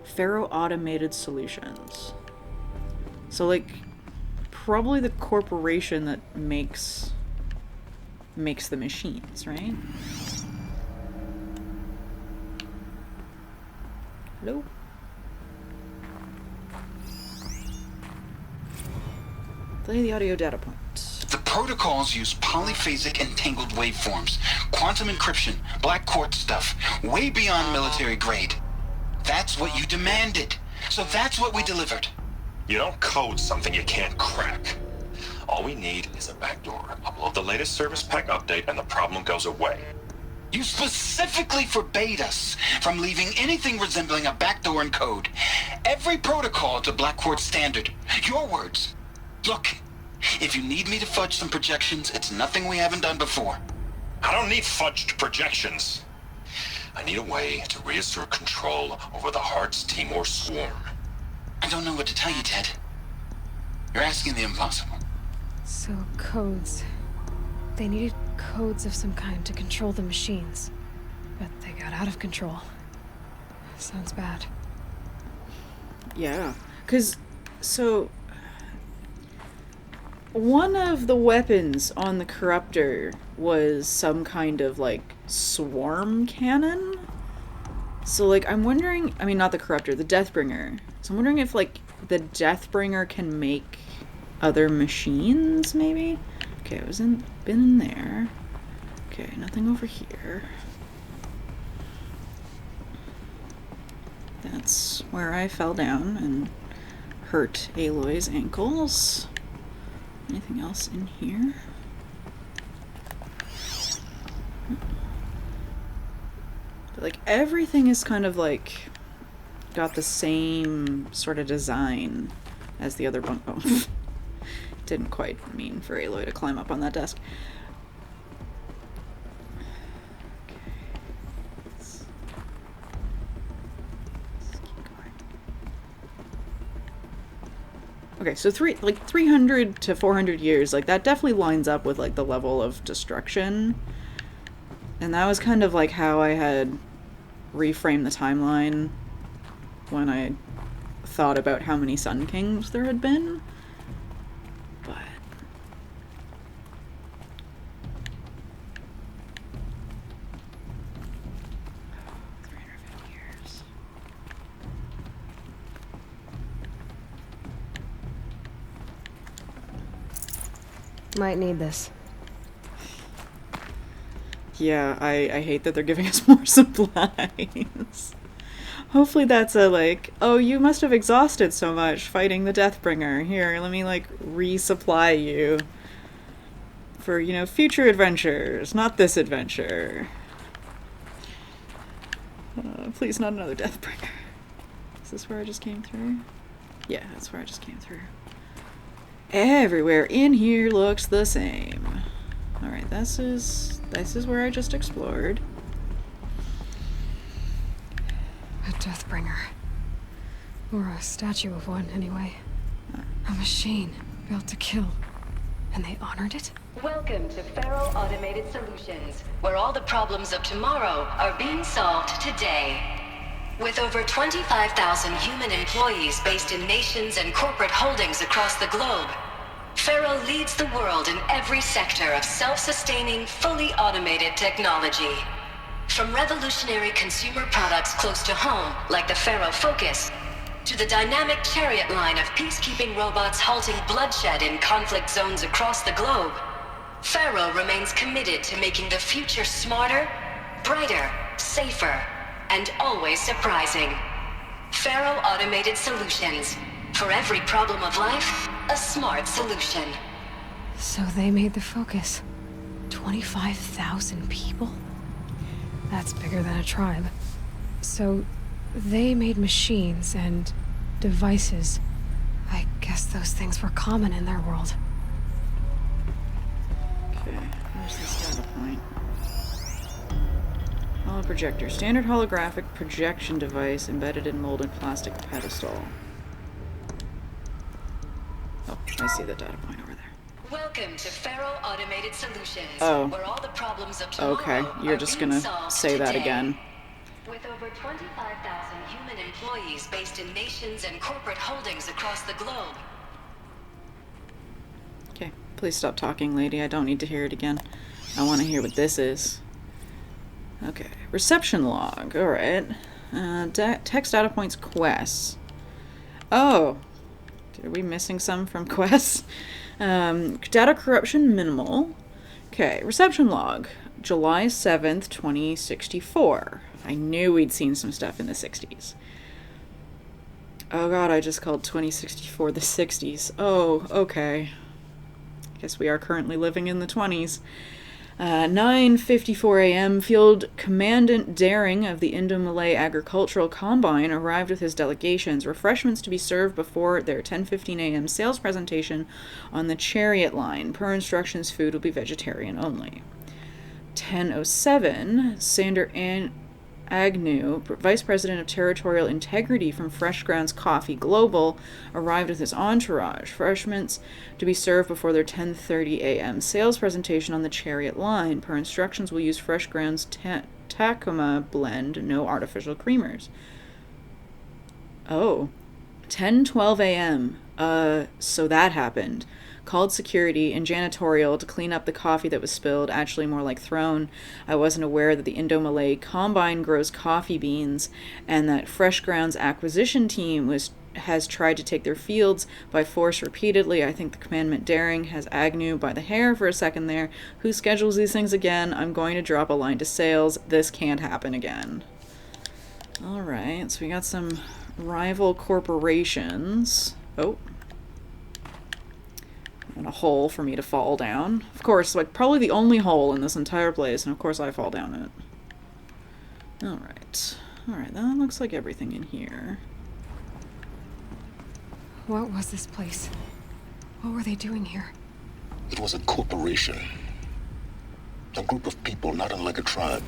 Speaker 1: Faro Automated Solutions. So, like, probably the corporation that makes the machines, right? Hello? Play the audio data point.
Speaker 12: The protocols use polyphasic entangled waveforms, quantum encryption, black quartz stuff, way beyond military grade. That's what you demanded. So that's what we delivered.
Speaker 13: You don't code something you can't crack. All we need is a backdoor. Upload the latest service pack update and the problem goes away.
Speaker 12: You specifically forbade us from leaving anything resembling a backdoor in code. Every protocol to Black Quartz standard. Your words. Look, if you need me to fudge some projections, it's nothing we haven't done before.
Speaker 13: I don't need fudged projections. I need a way to reassert control over the Heart's Timor swarm.
Speaker 12: I don't know what to tell you, Ted. You're asking the impossible.
Speaker 2: So, codes. They needed codes of some kind to control the machines. But they got out of control. Sounds bad.
Speaker 1: Yeah. So... One of the weapons on the Corruptor was some kind of, like, swarm cannon? So, like, I'm wondering... I mean, not the Corruptor, the Deathbringer. So I'm wondering if, like, the Deathbringer can make other machines, maybe? Okay, been in there. Okay, nothing over here. That's where I fell down and hurt Aloy's ankles. Anything else in here? But, like, everything is kind of, like, got the same sort of design as the other bunk. Oh, didn't quite mean for Aloy to climb up on that desk. Okay, so 300 to 400 years, like, that definitely lines up with, like, the level of destruction. And that was kind of, like, how I had reframed the timeline when I thought about how many Sun Kings there had been. But... 350 years.
Speaker 2: Might need this.
Speaker 1: Yeah, I hate that they're giving us more supplies. Hopefully that's a, like, oh, you must have exhausted so much fighting the Deathbringer. Here, let me, like, resupply you for, you know, future adventures, not this adventure. Please, not another Deathbringer. Is this where I just came through? Yeah, that's where I just came through. Everywhere in here looks the same. Alright, this is where I just explored.
Speaker 2: A Deathbringer. Or a statue of one, anyway. A machine built to kill. And they honored it?
Speaker 10: Welcome to Faro Automated Solutions, where all the problems of tomorrow are being solved today. With over 25,000 human employees based in nations and corporate holdings across the globe, Faro leads the world in every sector of self-sustaining, fully automated technology. From revolutionary consumer products close to home, like the Faro Focus, to the dynamic chariot line of peacekeeping robots halting bloodshed in conflict zones across the globe, Faro remains committed to making the future smarter, brighter, safer, and always surprising. Faro Automated Solutions. For every problem of life, a smart solution.
Speaker 2: So they made the Focus. 25,000 people? That's bigger than a tribe. So they made machines and devices. I guess those things were common in their world.
Speaker 1: Okay, where's this data point? Holoprojector. Standard holographic projection device embedded in molded plastic pedestal. Oh, I see the data point over there.
Speaker 10: Welcome to Faro Automated Solutions,
Speaker 1: Oh.
Speaker 10: where all the problems of tomorrow
Speaker 1: Okay, you're just gonna say that again.
Speaker 10: With over 25,000 human employees based in nations and corporate holdings across the globe.
Speaker 1: Okay, please stop talking, lady. I don't need to hear it again. I want to hear what this is. Okay, reception log. Alright. Text data points quests. Oh! Are we missing some from quests? Data corruption minimal. Okay, reception log. July 7th, 2064. I knew we'd seen some stuff in the 60s. Oh god, I just called 2064 the 60s. Oh, okay. Guess we are currently living in the 20s. 9:54 a.m. Field Commandant Daring of the Indo-Malay Agricultural Combine arrived with his delegations. Refreshments to be served before their 10:15 a.m. sales presentation on the Chariot line. Per instructions, food will be vegetarian only. 10:07, Sander Agnew, Vice President of Territorial Integrity from Fresh Grounds Coffee Global, arrived with his entourage. Refreshments to be served before their 10:30 a.m. sales presentation on the Chariot line. Per instructions, will use Fresh Grounds Tacoma blend, no artificial creamers. Oh. 10:12 a.m. So that happened. Called security and janitorial to clean up the coffee that was spilled, actually more like thrown. I wasn't aware that the Indo-Malay Combine grows coffee beans and that Fresh Grounds acquisition team has tried to take their fields by force repeatedly. I think the Commandant Daring has Agnew by the hair for a second there. Who schedules these things again? I'm going to drop a line to sales. This can't happen again. Alright, so we got some rival corporations. Oh. And a hole for me to fall down. Of course, like, probably the only hole in this entire place, and of course I fall down it. Alright. Alright, that looks like everything in here.
Speaker 2: What was this place? What were they doing here?
Speaker 3: It was a corporation. A group of people not unlike a tribe.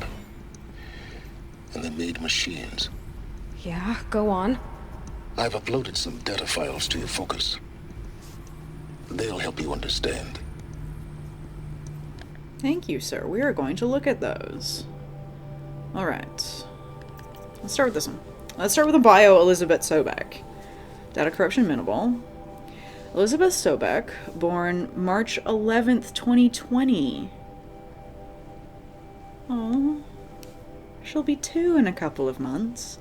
Speaker 3: And they made machines.
Speaker 2: Yeah, go on.
Speaker 3: I've uploaded some data files to your Focus. They'll help you understand.
Speaker 1: Thank you, sir. We are going to look at those. Alright. Let's start with this one. Let's start with the bio Elizabeth Sobek. Data corruption minimal. Elizabeth Sobek, born March 11th, 2020. Oh, she'll be 2 in a couple of months.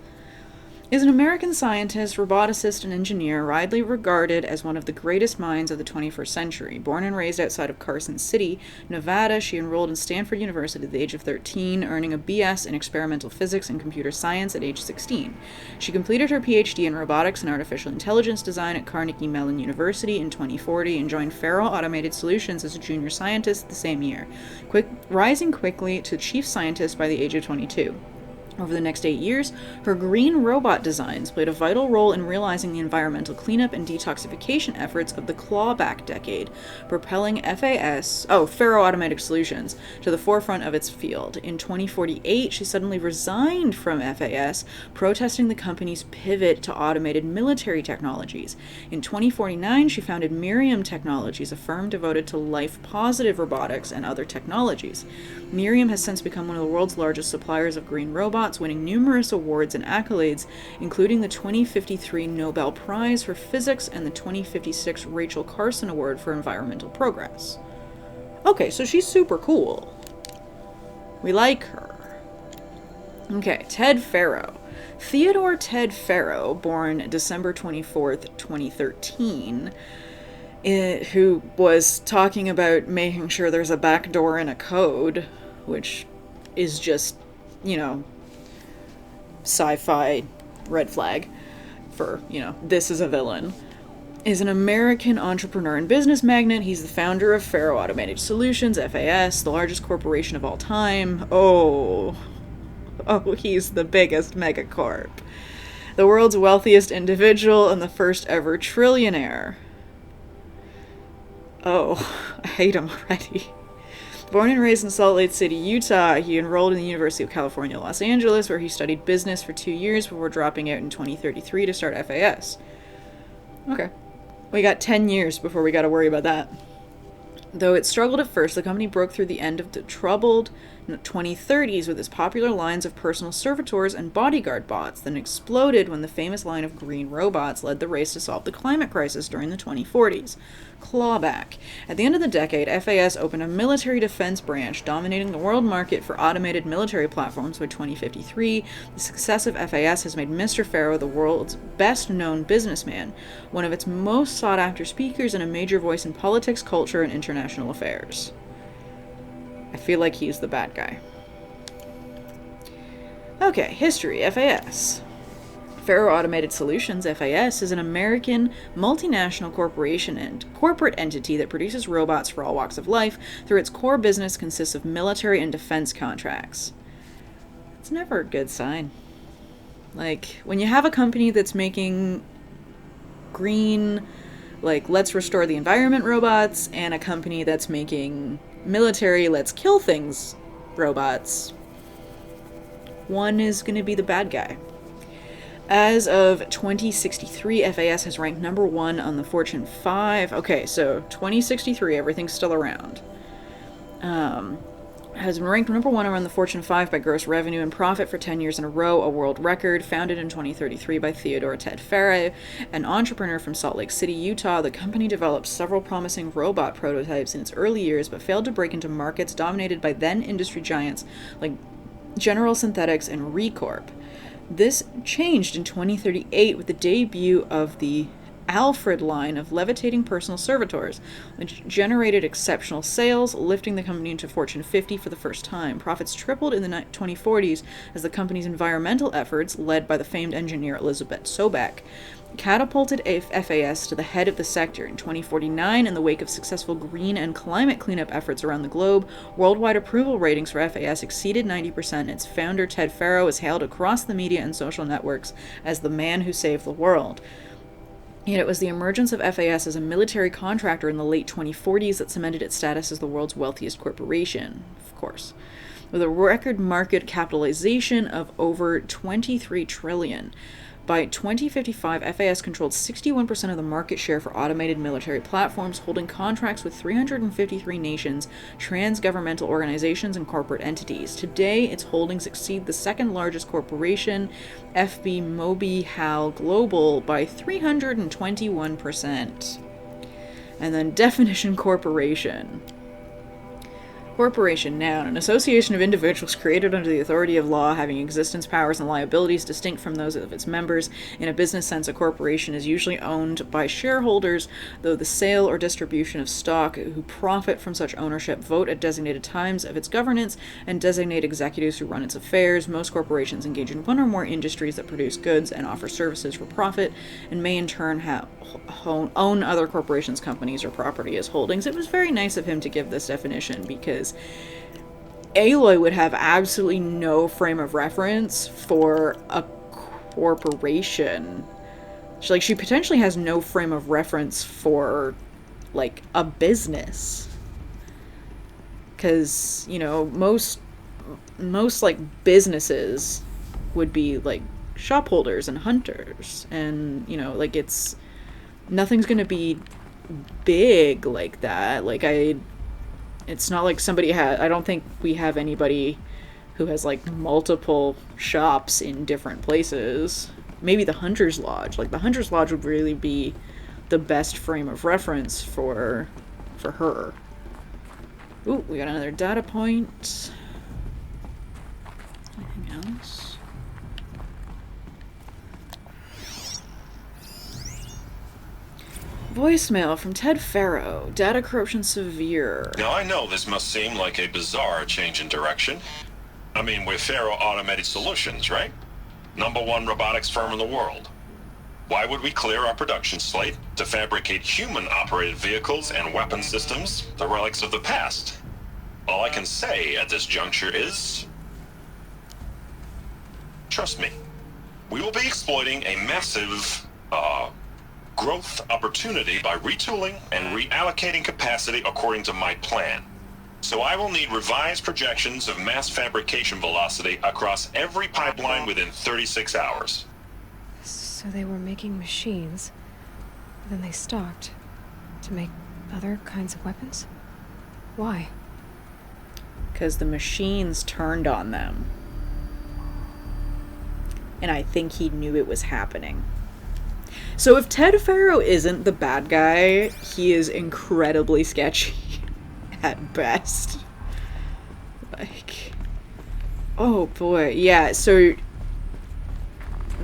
Speaker 1: Is an American scientist, roboticist, and engineer widely regarded as one of the greatest minds of the 21st century. Born and raised outside of Carson City, Nevada, she enrolled in Stanford University at the age of 13, earning a BS in experimental physics and computer science at age 16. She completed her PhD in robotics and artificial intelligence design at Carnegie Mellon University in 2040 and joined Faro Automated Solutions as a junior scientist the same year, rising quickly to chief scientist by the age of 22. Over the next 8 years, her green robot designs played a vital role in realizing the environmental cleanup and detoxification efforts of the clawback decade, propelling Faro Automated Solutions, to the forefront of its field. In 2048, she suddenly resigned from FAS, protesting the company's pivot to automated military technologies. In 2049, she founded Miriam Technologies, a firm devoted to life-positive robotics and other technologies. Miriam has since become one of the world's largest suppliers of green robots, winning numerous awards and accolades, including the 2053 Nobel Prize for Physics and the 2056 Rachel Carson Award for Environmental Progress. Okay, so she's super cool. We like her. Okay, Ted Faro. Theodore Ted Faro, born December 24th, 2013, who was talking about making sure there's a backdoor in a code, which is just, sci-fi red flag for, this is a villain, is an American entrepreneur and business magnate. He's the founder of Faro Automated Solutions, FAS, the largest corporation of all time. Oh, he's the biggest megacorp. The world's wealthiest individual and the first ever trillionaire. Oh, I hate him already. Born and raised in Salt Lake City, Utah, he enrolled in the University of California, Los Angeles, where he studied business for 2 years before dropping out in 2033 to start FAS. Okay. We got 10 years before we got to worry about that. Though it struggled at first, the company broke through the end of the troubled 2030s with its popular lines of personal servitors and bodyguard bots, then exploded when the famous line of green robots led the race to solve the climate crisis during the 2040s. Clawback. At the end of the decade, FAS opened a military defense branch, dominating the world market for automated military platforms by 2053. The success of FAS has made Mr. Faro the world's best-known businessman, one of its most sought-after speakers, and a major voice in politics, culture, and international affairs. I feel like he's the bad guy. Okay, history, FAS. Faro Automated Solutions, FAS, is an American multinational corporation and corporate entity that produces robots for all walks of life. Through its core business consists of military and defense contracts. It's never a good sign. Like, when you have a company that's making green, let's restore the environment robots, and a company that's making military, let's kill things robots, one is going to be the bad guy. As of 2063, FAS has ranked number 1 on the Fortune 5. Okay, so 2063, everything's still around. Has been ranked number 1 around the Fortune 5 by gross revenue and profit for 10 years in a row, a world record. Founded in 2033 by Theodore Ted Faro, an entrepreneur from Salt Lake City, Utah, the company developed several promising robot prototypes in its early years, but failed to break into markets dominated by then industry giants like General Synthetics and ReCorp. This changed in 2038 with the debut of the Alfred line of levitating personal servitors, which generated exceptional sales, lifting the company into Fortune 50 for the first time. Profits tripled in the 2040s as the company's environmental efforts, led by the famed engineer Elizabeth Sobek, catapulted FAS to the head of the sector. In 2049, in the wake of successful green and climate cleanup efforts around the globe, worldwide approval ratings for FAS exceeded 90%. Its founder, Ted Faro, is hailed across the media and social networks as the man who saved the world. Yet it was the emergence of FAS as a military contractor in the late 2040s that cemented its status as the world's wealthiest corporation, of course. With a record market capitalization of over $23 trillion. By 2055, FAS controlled 61% of the market share for automated military platforms, holding contracts with 353 nations, trans-governmental organizations, and corporate entities. Today, its holdings exceed the second largest corporation, FB Mobi Hal Global, by 321%. And then definition corporation. Corporation, noun, an association of individuals created under the authority of law, having existence, powers, and liabilities distinct from those of its members. In a business sense, a corporation is usually owned by shareholders, though the sale or distribution of stock who profit from such ownership vote at designated times of its governance and designate executives who run its affairs. Most corporations engage in one or more industries that produce goods and offer services for profit, and may in turn own other corporations, companies, or property as holdings. It was very nice of him to give this definition, because Aloy would have absolutely no frame of reference for a corporation. She potentially has no frame of reference for, like, a business. Because, you know, most like, businesses would be, like, shop holders and hunters. And, you know, like, nothing's gonna be big like that. Like, it's not like I don't think we have anybody who has, like, multiple shops in different places. Maybe the Hunter's Lodge. Like, the Hunter's Lodge would really be the best frame of reference for her. Ooh, we got another data point. Anything else? Voicemail from Ted Faro. Data corruption severe.
Speaker 13: Now, I know this must seem like a bizarre change in direction. I mean, we're Faro Automated Solutions, right? #1 robotics firm in the world. Why would we clear our production slate to fabricate human-operated vehicles and weapon systems, the relics of the past? All I can say at this juncture is... trust me. We will be exploiting a massive, growth opportunity by retooling and reallocating capacity according to my plan. So I will need revised projections of mass fabrication velocity across every pipeline within 36 hours.
Speaker 2: So they were making machines, then they stopped to make other kinds of weapons? Why?
Speaker 1: Because the machines turned on them. And I think he knew it was happening. So if Ted Faro isn't the bad guy, he is incredibly sketchy at best. Like, oh boy. Yeah, so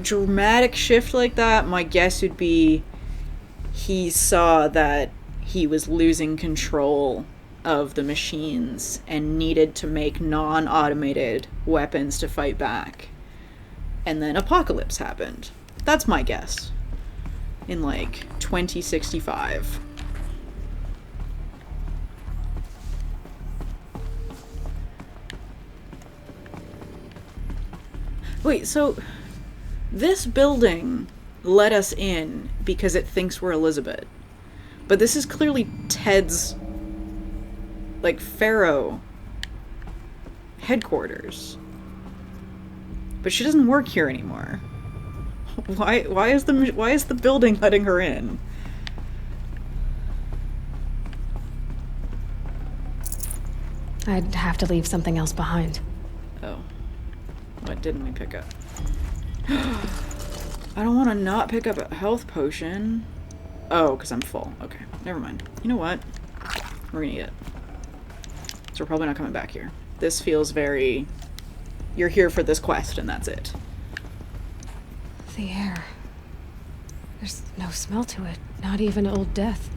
Speaker 1: dramatic shift like that, my guess would be he saw that he was losing control of the machines and needed to make non-automated weapons to fight back. And then Apocalypse happened. That's my guess. In, like, 2065. Wait, so this building let us in because it thinks we're Elizabeth. But this is clearly Ted's, like, Faro headquarters. But she doesn't work here anymore. Why is the building letting her in?
Speaker 2: I'd have to leave something else behind.
Speaker 1: Oh. What didn't we pick up? I don't want to not pick up a health potion. Oh, because I'm full. Okay, never mind. You know what? We're gonna eat it. So we're probably not coming back here. This feels very... You're here for this quest, and that's it.
Speaker 2: The air. There's no smell to it. Not even Old Death.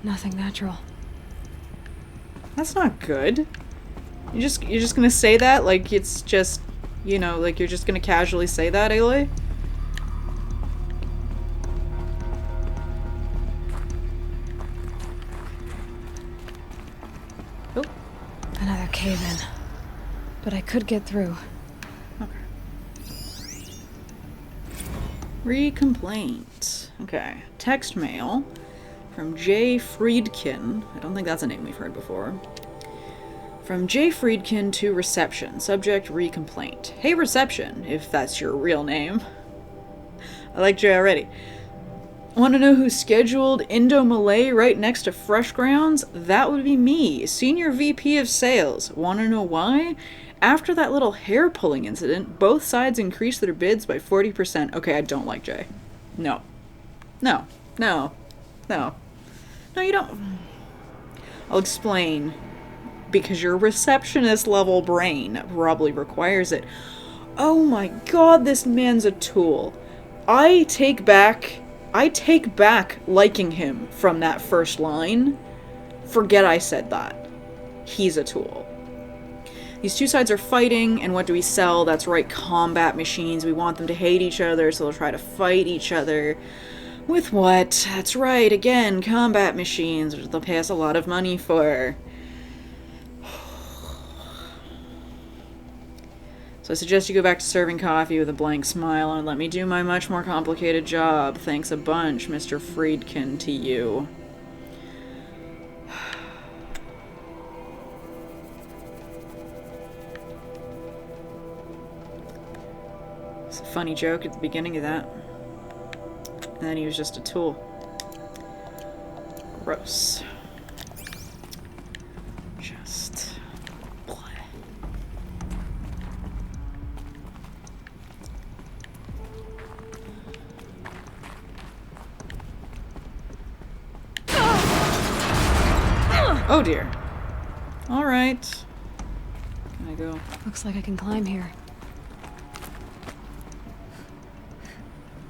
Speaker 2: Nothing natural.
Speaker 1: That's not good. You're just gonna say that? Like, it's just, you know, like you're just gonna casually say that, Aloy? Oh.
Speaker 2: Another cave-in. But I could get through.
Speaker 1: Re-complaint. Okay. Text mail from J. Friedkin. I don't think that's a name we've heard before. From J. Friedkin to reception. Subject, re-complaint. Hey, reception, if that's your real name. I like Jay already. Want to know who scheduled Indo-Malay right next to Fresh Grounds? That would be me, Senior VP of Sales. Want to know why? After that little hair-pulling incident, both sides increased their bids by 40%. Okay, I don't like Jay. No. No. No. No. No, you don't. I'll explain. Because your receptionist-level brain probably requires it. Oh my god, this man's a tool. I take back liking him from that first line. Forget I said that. He's a tool. These two sides are fighting, and what do we sell? That's right, combat machines. We want them to hate each other, so they'll try to fight each other. With what? That's right, again, combat machines, which they'll pay us a lot of money for. So I suggest you go back to serving coffee with a blank smile and let me do my much more complicated job. Thanks a bunch, Mr. Friedkin, to you. It's a funny joke at the beginning of that. And then he was just a tool. Gross. Just... Oh dear. Alright. Can I go?
Speaker 2: Looks like I can climb here.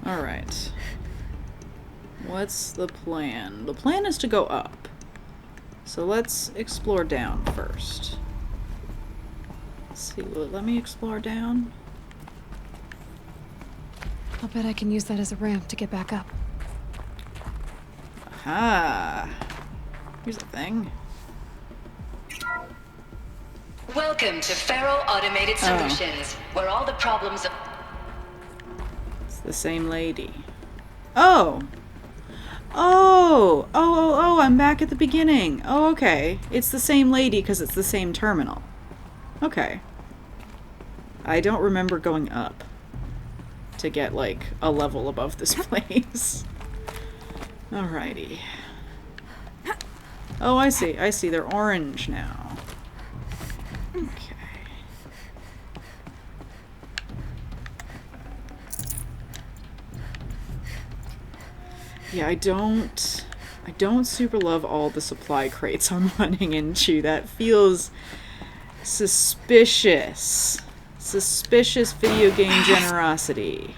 Speaker 1: Alright. What's the plan? The plan is to go up. So let's explore down first. Let's see, will it let me explore down?
Speaker 2: I'll bet I can use that as a ramp to get back up.
Speaker 1: Aha! Here's a thing.
Speaker 10: Welcome to Faro Automated Solutions, where all the problems of...
Speaker 1: It's the same lady. Oh! Oh, I'm back at the beginning. Oh, okay. It's the same lady because it's the same terminal. Okay. I don't remember going up to get, like, a level above this place. Alrighty. Oh, I see. I see. They're orange now. Okay. Yeah, I don't super love all the supply crates I'm running into. That feels suspicious. Suspicious video game generosity.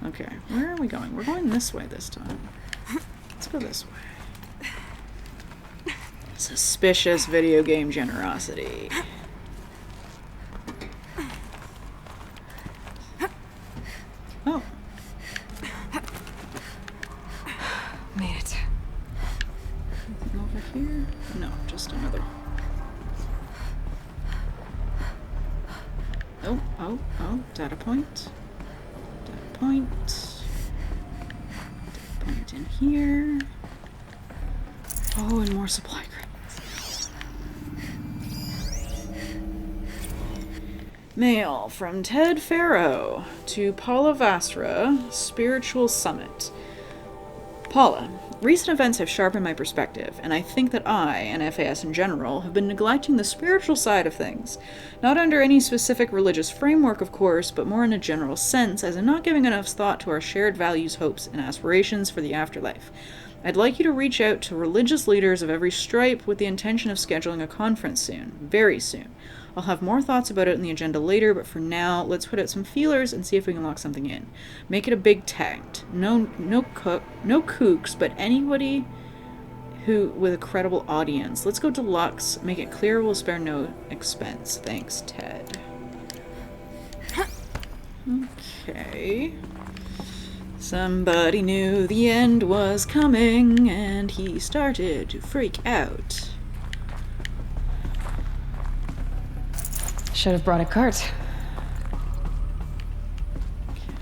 Speaker 1: Okay, where are we going? We're going this way this time. Let's go this way. Suspicious video game generosity. Oh.
Speaker 2: Made it.
Speaker 1: Anything over here? No, just another. Oh, data point. Data point. Data point in here. Oh, and more supply crates. Mail from Ted Faro to Paula Vastra, Spiritual Summit. Paula, recent events have sharpened my perspective, and I think that I, and FAS in general, have been neglecting the spiritual side of things. Not under any specific religious framework, of course, but more in a general sense, as in not giving enough thought to our shared values, hopes, and aspirations for the afterlife. I'd like you to reach out to religious leaders of every stripe with the intention of scheduling a conference soon. Very soon. I'll have more thoughts about it in the agenda later, but for now, let's put out some feelers and see if we can lock something in. Make it a big tent. No kooks, but anybody who with a credible audience. Let's go deluxe. Make it clear we'll spare no expense. Thanks, Ted. Okay. Somebody knew the end was coming, and he started to freak out.
Speaker 2: Should have brought a cart.
Speaker 1: Okay.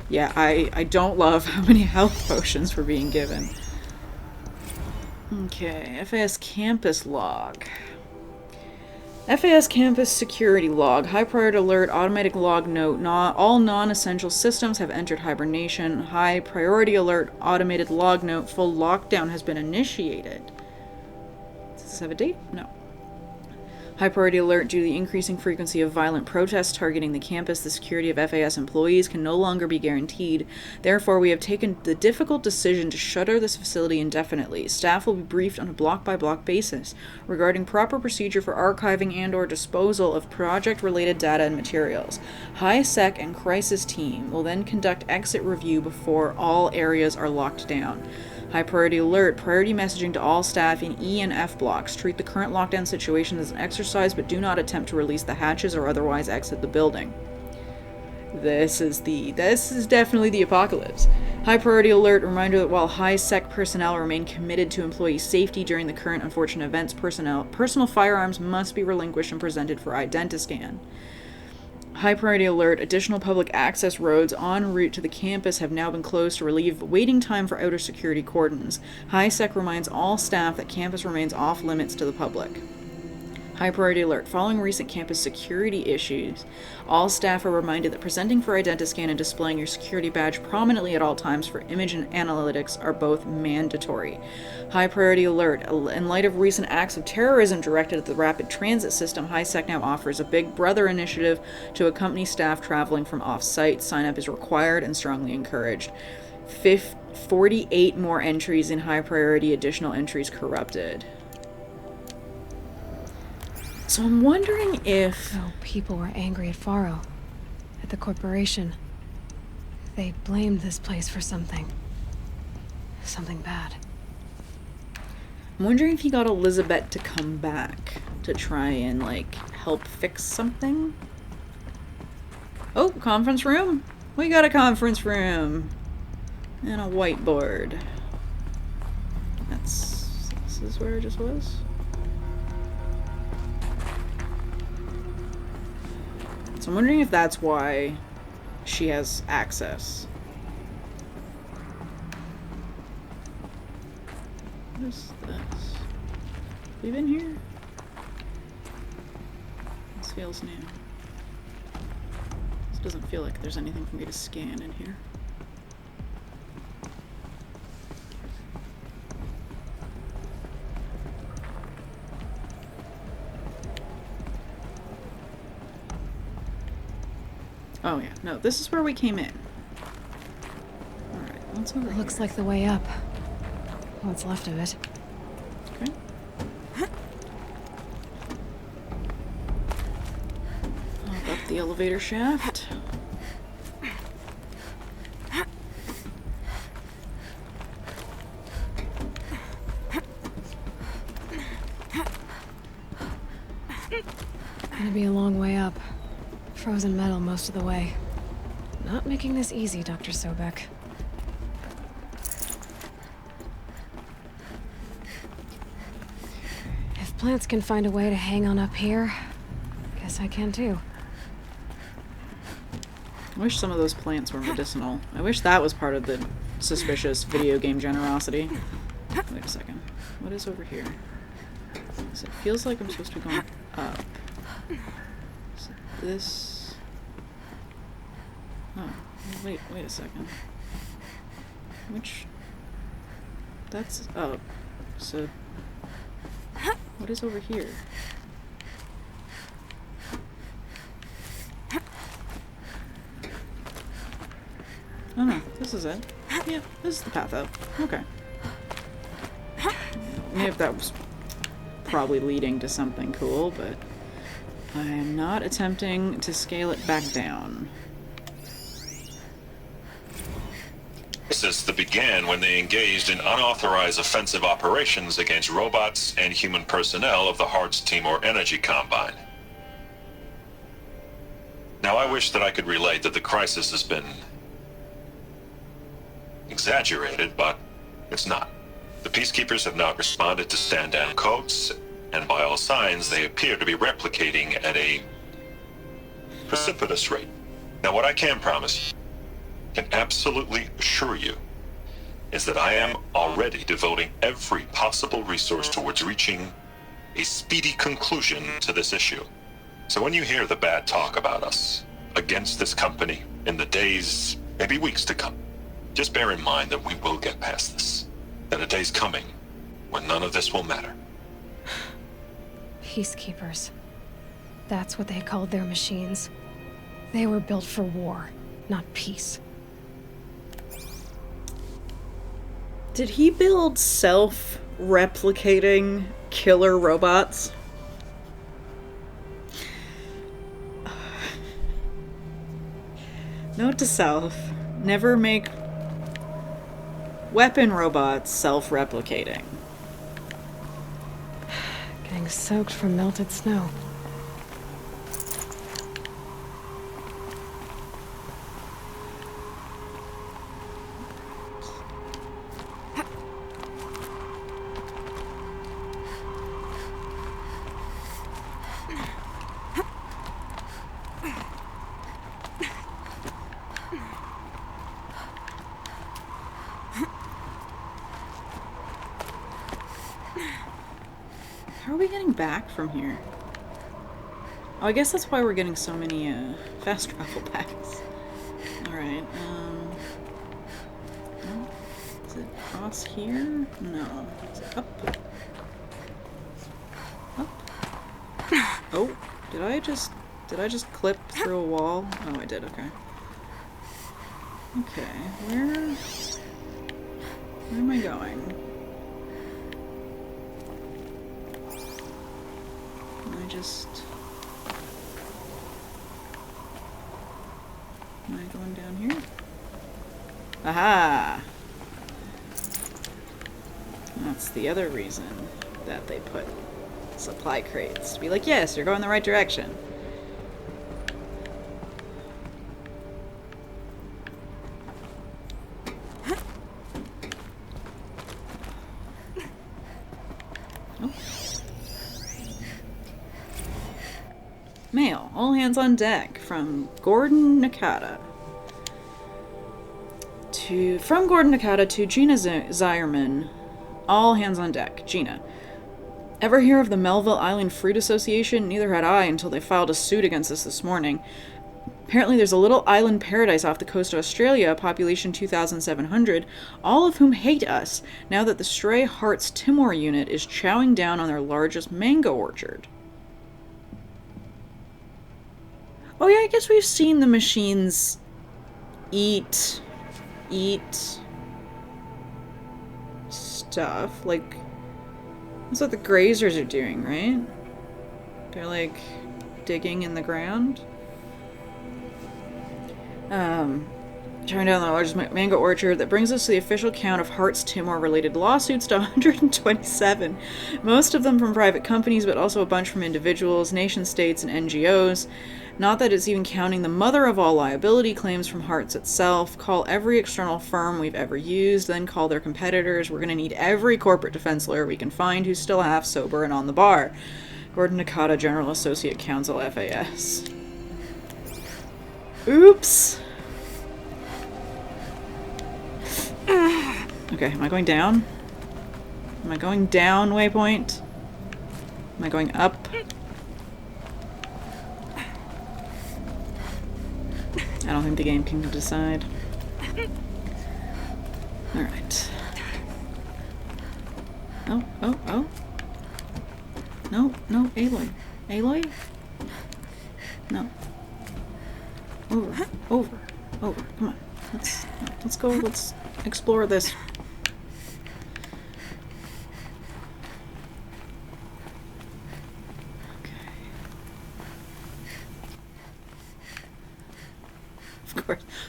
Speaker 1: Yeah, I don't love how many health potions we're being given. Okay, FAS campus log. FAS campus security log. High priority alert. Automatic log note. All non-essential systems have entered hibernation. High priority alert. Automated log note. Full lockdown has been initiated. Does this have a date? No. High priority alert. Due to the increasing frequency of violent protests targeting the campus, the security of FAS employees can no longer be guaranteed. Therefore, we have taken the difficult decision to shutter this facility indefinitely. Staff will be briefed on a block-by-block basis regarding proper procedure for archiving and/or disposal of project-related data and materials. High Sec and Crisis Team will then conduct exit review before all areas are locked down. High priority alert. Priority messaging to all staff in E and F blocks. Treat the current lockdown situation as an exercise, but do not attempt to release the hatches or otherwise exit the building. This is definitely the apocalypse. High priority alert. Reminder that while high sec personnel remain committed to employee safety during the current unfortunate events, personal firearms must be relinquished and presented for identiscan. High priority alert. Additional public access roads en route to the campus have now been closed to relieve waiting time for outer security cordons. High Sec reminds all staff that campus remains off limits to the public. High priority alert. Following recent campus security issues, all staff are reminded that presenting for identiscan and displaying your security badge prominently at all times for image and analytics are both mandatory. High priority alert. In light of recent acts of terrorism directed at the rapid transit system, HighSec now offers a Big Brother initiative to accompany staff traveling from off-site. Sign up is required and strongly encouraged. 48 more entries in high priority, additional entries corrupted. So I'm wondering if...
Speaker 2: So people were angry at Faro, at the corporation. They blamed this place for something. Something bad.
Speaker 1: I'm wondering if he got Elizabeth to come back to try and, like, help fix something. Oh, conference room? We got a conference room. And a whiteboard. This is where it just was? So I'm wondering if that's why she has access. What is this? We been here? This feels new. This doesn't feel like there's anything for me to scan in here. Oh yeah, no, this is where we came in. Alright, what's over here?
Speaker 2: Looks like the way up. What's left of it.
Speaker 1: Okay. Up the elevator shaft.
Speaker 2: Gonna be a long way up. Frozen metal most of the way. Not making this easy, Dr. Sobek. If plants can find a way to hang on up here, guess I can too.
Speaker 1: I wish some of those plants were medicinal. I wish that was part of the suspicious video game generosity. Wait a second. What is over here? So it feels like I'm supposed to be going up. Is it this? Oh, wait a second. Which? That's up. So, what is over here? Oh no, this is it. Yeah, this is the path up. Okay. Maybe if that was probably leading to something cool, but I am not attempting to scale it back down.
Speaker 13: That began when they engaged in unauthorized offensive operations against robots and human personnel of the Hearts Timor Energy Combine. Now, I wish that I could relate that the crisis has been exaggerated, but it's not. The Peacekeepers have not responded to stand-down codes, and by all signs, they appear to be replicating at a precipitous rate. Now, what I can promise, can absolutely assure you, is that I am already devoting every possible resource towards reaching a speedy conclusion to this issue. So when you hear the bad talk about us against this company in the days, maybe weeks to come, just bear in mind that we will get past this. That a day's coming when none of this will matter.
Speaker 2: Peacekeepers. That's what they called their machines. They were built for war, not peace.
Speaker 1: Did he build self-replicating killer robots? Note to self, never make weapon robots self-replicating.
Speaker 2: Getting soaked from melted snow.
Speaker 1: How are we getting back from here? Oh, I guess that's why we're getting so many fast travel packs. Alright, no. Is it across here? No. Is it up? Up? Oh, did I just clip through a wall? Oh, I did, okay. Okay, where am I going? Am I going down here? Aha! That's the other reason that they put supply crates. To be like, yes, you're going the right direction. Mail. All hands on deck from Gordon Nakata. From Gordon Nakata to Gina Zierman. All hands on deck. Gina. Ever hear of the Melville Island Fruit Association? Neither had I until they filed a suit against us this morning. Apparently there's a little island paradise off the coast of Australia, population 2,700, all of whom hate us, now that the Stray Hearts Timor unit is chowing down on their largest mango orchard. Oh yeah, I guess we've seen the machines eat stuff. Like, that's what the grazers are doing, right? They're like digging in the ground. Chowing down the largest mango orchard. That brings us to the official count of Hearts Timor related lawsuits to 127. Most of them from private companies, but also a bunch from individuals, nation states, and NGOs. Not that it's even counting the mother of all liability claims from Hearts itself. Call every external firm we've ever used, then call their competitors. We're going to need every corporate defense lawyer we can find who's still half sober and on the bar. Gordon Nakata, General Associate Counsel, FAS. Oops. Okay, am I going down? Am I going down, waypoint? Am I going up? I don't think the game can decide. Alright. Oh. No, Aloy. Aloy? No. Over. Come on. Let's go, let's explore this.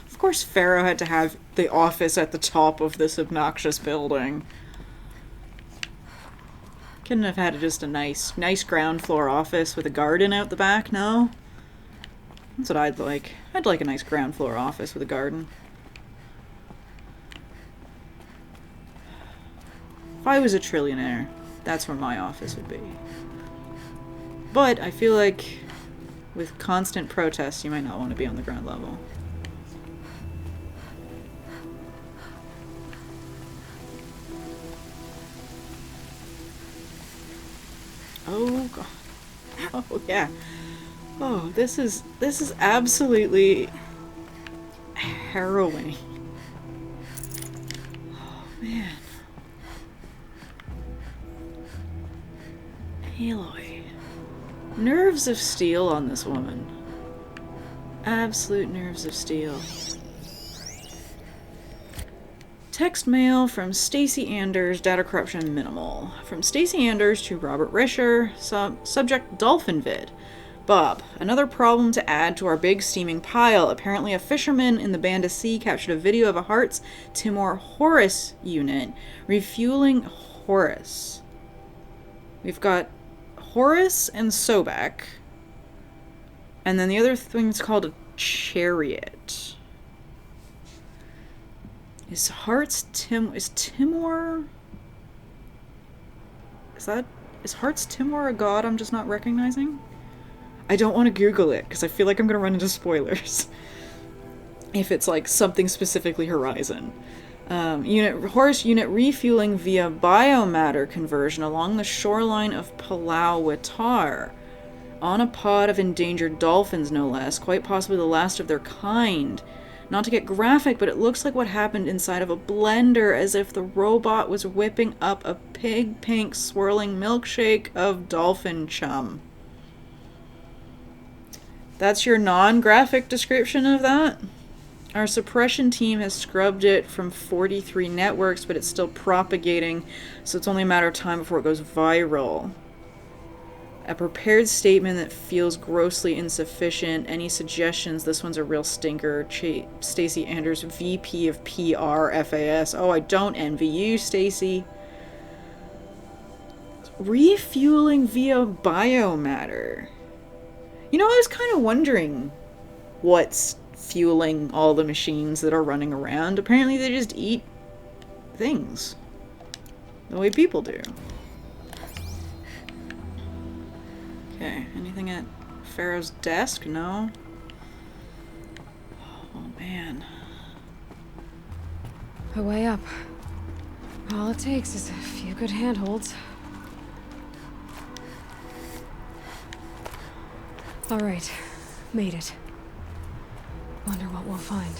Speaker 1: Of course Faro had to have the office at the top of this obnoxious building. Couldn't have had just a nice ground floor office with a garden out the back, no? That's what I'd like. I'd like a nice ground floor office with a garden. If I was a trillionaire, that's where my office would be. But I feel like with constant protests, you might not want to be on the ground level. Oh god. Oh yeah. Oh, this is absolutely harrowing. Oh man. Aloy. Nerves of steel on this woman. Absolute nerves of steel. Text mail from Stacy Anders, data corruption minimal. From Stacy Anders to Robert Risher, subject dolphin vid. Bob, another problem to add to our big steaming pile. Apparently a fisherman in the Banda Sea captured a video of a Hart's Timor Horus unit refueling Horus. We've got Horus and Sobek. And then the other thing's called a chariot. Is Timor? Is Heart's Timor a god I'm just not recognizing? I don't want to Google it because I feel like I'm going to run into spoilers. If it's like something specifically Horizon. Horus unit refueling via biomatter conversion along the shoreline of Palau Watar. On a pod of endangered dolphins, no less. Quite possibly the last of their kind. Not to get graphic, but it looks like what happened inside of a blender, as if the robot was whipping up a pink swirling milkshake of dolphin chum. That's your non-graphic description of that? Our suppression team has scrubbed it from 43 networks, but it's still propagating, so it's only a matter of time before it goes viral. A prepared statement that feels grossly insufficient. Any suggestions? This one's a real stinker. Stacy Anders, VP of PR, FAS. Oh, I don't envy you, Stacy. Refueling via biomatter. You know, I was kind of wondering what's fueling all the machines that are running around. Apparently they just eat things. The way people do. Okay, anything at Faro's desk? No? Oh, man.
Speaker 2: A way up. All it takes is a few good handholds. All right, made it. Wonder what we'll find.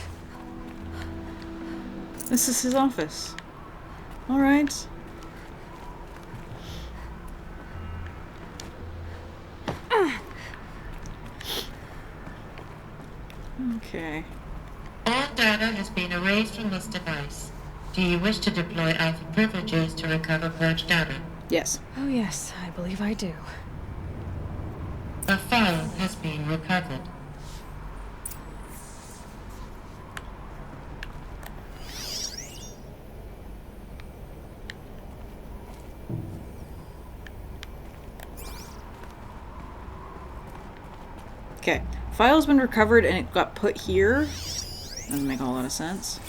Speaker 1: This is his office. All right. Okay.
Speaker 11: All data has been erased from this device. Do you wish to deploy Alpha privileges to recover purged data?
Speaker 1: Yes.
Speaker 2: Oh yes, I believe I do.
Speaker 11: A file has been recovered.
Speaker 1: Okay. File's been recovered and it got put here. Doesn't make a whole lot of sense.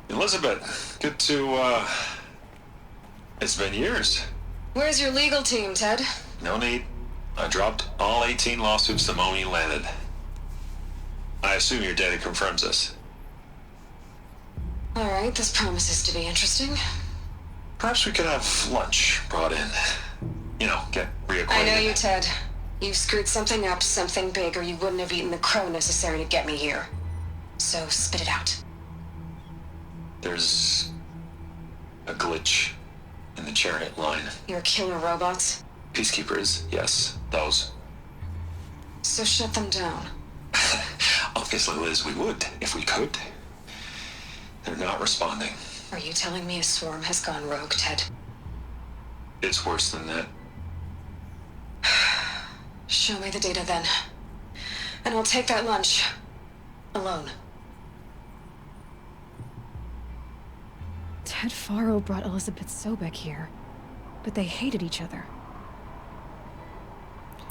Speaker 13: Elizabeth, good to, it's been years.
Speaker 14: Where's your legal team, Ted?
Speaker 13: No need. I dropped all 18 lawsuits the moment you landed. I assume your data confirms this.
Speaker 14: Alright, this promises to be interesting.
Speaker 13: Perhaps we could have lunch brought in. You know, get reacquainted.
Speaker 14: I know you, Ted. You screwed something up, something big, or you wouldn't have eaten the crow necessary to get me here. So, spit it out.
Speaker 13: There's a glitch in the chariot line.
Speaker 14: Your killer robots?
Speaker 13: Peacekeepers, yes, those.
Speaker 14: So shut them down.
Speaker 13: Obviously, Liz, we would, if we could. They're not responding.
Speaker 14: Are you telling me a swarm has gone rogue, Ted?
Speaker 13: It's worse than that.
Speaker 14: Show me the data then. And I'll take that lunch. Alone.
Speaker 2: Ted Faro brought Elizabeth Sobek here, but they hated each other.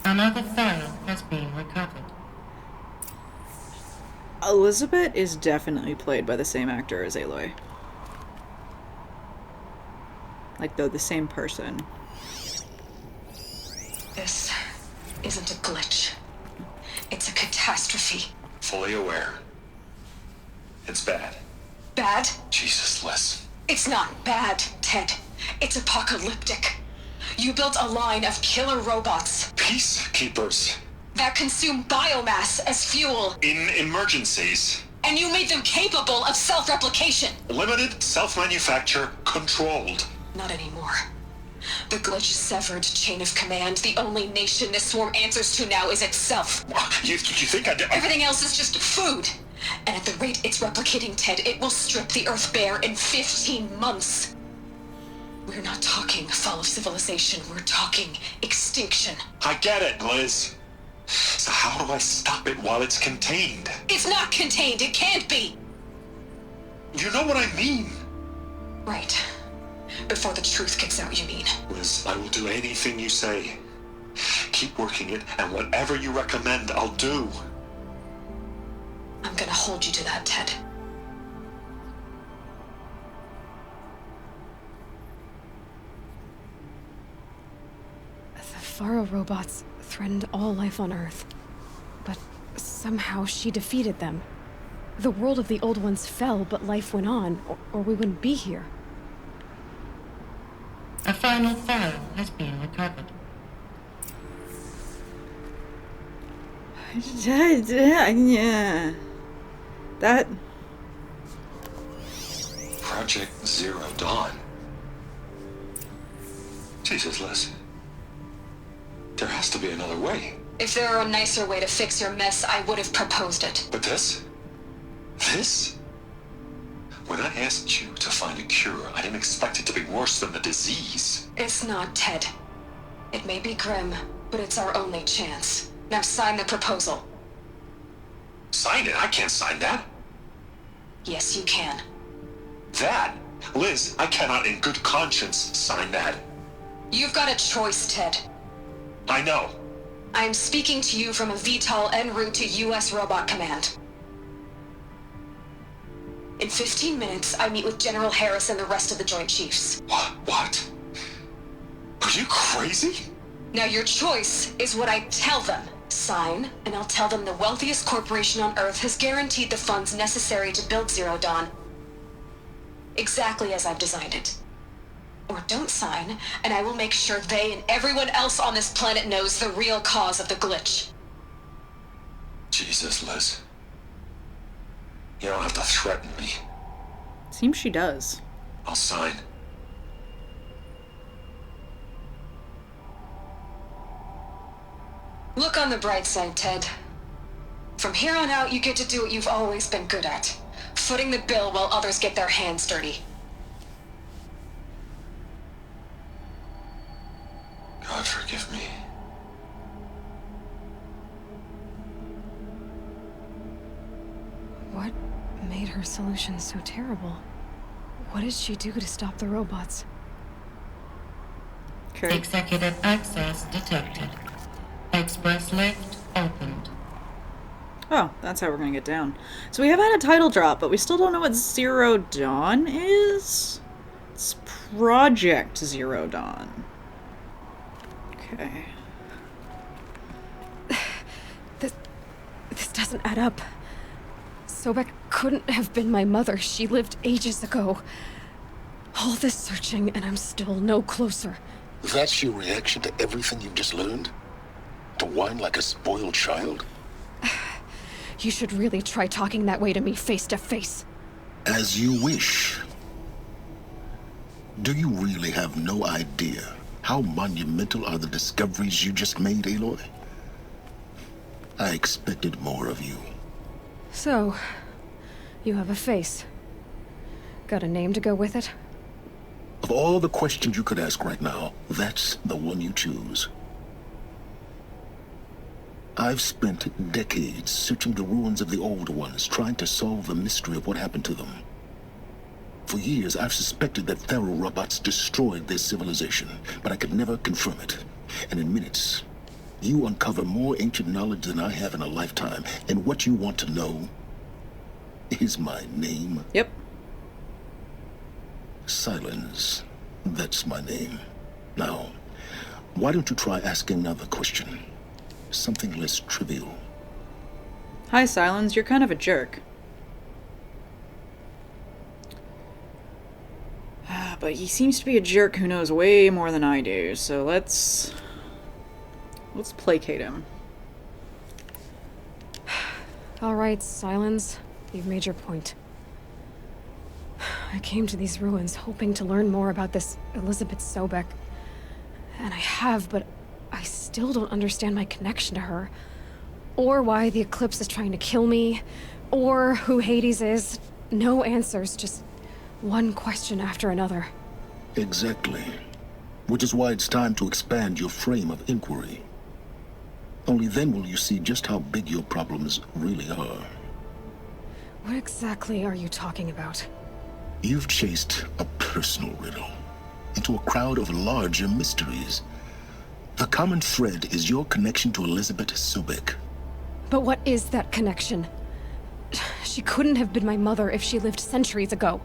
Speaker 11: Another file has been recovered.
Speaker 1: Elizabeth is definitely played by the same actor as Aloy. Like, though, the same person.
Speaker 14: This isn't a glitch. It's a catastrophe.
Speaker 13: Fully aware. It's bad.
Speaker 14: Bad?
Speaker 13: Jesus, Liz.
Speaker 14: It's not bad, Ted. It's apocalyptic. You built a line of killer robots
Speaker 13: Peacekeepers.
Speaker 14: that consume biomass as fuel,
Speaker 13: In emergencies.
Speaker 14: and you made them capable of self-replication.
Speaker 13: Limited, self-manufacture, controlled.
Speaker 14: Not anymore. The glitch severed chain of command. The only nation this swarm answers to now is itself.
Speaker 13: You think I did?
Speaker 14: Everything else is just food. And at the rate it's replicating, Ted, it will strip the Earth bare in 15 months. We're not talking fall of civilization. We're talking extinction.
Speaker 13: I get it, Liz. So how do I stop it while it's contained?
Speaker 14: It's not contained. It can't be.
Speaker 13: You know what I mean.
Speaker 14: Right. Before the truth gets out, you mean?
Speaker 13: Liz, I will do anything you say. Keep working it, and whatever you recommend, I'll do.
Speaker 14: I'm gonna hold you to that, Ted.
Speaker 2: The Faro robots threatened all life on Earth. But somehow she defeated them. The world of the old ones fell, but life went on, or we wouldn't be here.
Speaker 11: A final file has been recovered.
Speaker 1: Yeah. That...
Speaker 13: Project Zero Dawn. Jesus, Liz. There has to be another way.
Speaker 14: If there were a nicer way to fix your mess, I would have proposed it.
Speaker 13: But this? This? When I asked you to find a cure, I didn't expect it to be worse than the disease.
Speaker 14: It's not, Ted. It may be grim, but it's our only chance. Now sign the proposal.
Speaker 13: Sign it? I can't sign that.
Speaker 14: Yes, you can.
Speaker 13: That? Liz, I cannot in good conscience sign that.
Speaker 14: You've got a choice, Ted.
Speaker 13: I know.
Speaker 14: I'm speaking to you from a VTOL en route to U.S. Robot Command. In 15 minutes, I meet with General Harris and the rest of the Joint Chiefs.
Speaker 13: What? Are you crazy?
Speaker 14: Now your choice is what I tell them. Sign, and I'll tell them the wealthiest corporation on Earth has guaranteed the funds necessary to build Zero Dawn. Exactly as I've designed it. Or don't sign, and I will make sure they and everyone else on this planet knows the real cause of the glitch.
Speaker 13: Jesus, Liz. You don't have to threaten me.
Speaker 1: Seems she does.
Speaker 13: I'll sign.
Speaker 14: Look on the bright side, Ted. From here on out, you get to do what you've always been good at. Footing the bill while others get their hands dirty.
Speaker 13: God forgive me.
Speaker 2: What made her solution so terrible? What did she do to stop the robots?
Speaker 11: Executive access detected. Express lift opened.
Speaker 1: Oh, that's how we're gonna get down. So we have had a title drop, but we still don't know what Zero Dawn is? It's Project Zero Dawn. Okay.
Speaker 2: This doesn't add up. Sobek couldn't have been my mother. She lived ages ago. All this searching, and I'm still no closer.
Speaker 3: That's your reaction to everything you've just learned? To whine like a spoiled child?
Speaker 2: You should really try talking that way to me face to face.
Speaker 3: As you wish. Do you really have no idea how monumental are the discoveries you just made, Aloy? I expected more of you.
Speaker 2: So, you have a face. Got a name to go with it?
Speaker 3: Of all the questions you could ask right now, that's the one you choose. I've spent decades searching the ruins of the old ones, trying to solve the mystery of what happened to them. For years, I've suspected that Faro robots destroyed their civilization, but I could never confirm it. And in minutes, you uncover more ancient knowledge than I have in a lifetime. And what you want to know is my name.
Speaker 1: Yep.
Speaker 3: Silence. That's my name. Now, why don't you try asking another question? Something less trivial.
Speaker 1: Hi, Silence. You're kind of a jerk. But he seems to be a jerk who knows way more than I do, so let's placate him.
Speaker 2: All right, Silence. You've made your point. I came to these ruins hoping to learn more about this Elizabeth Sobek. And I have, but I still don't understand my connection to her. Or why the Eclipse is trying to kill me. Or who Hades is. No answers, just one question after another.
Speaker 3: Exactly. Which is why it's time to expand your frame of inquiry. Only then will you see just how big your problems really are.
Speaker 2: What exactly are you talking about?
Speaker 3: You've chased a personal riddle into a crowd of larger mysteries. The common thread is your connection to Elizabeth Sobek.
Speaker 2: But what is that connection? She couldn't have been my mother if she lived centuries ago.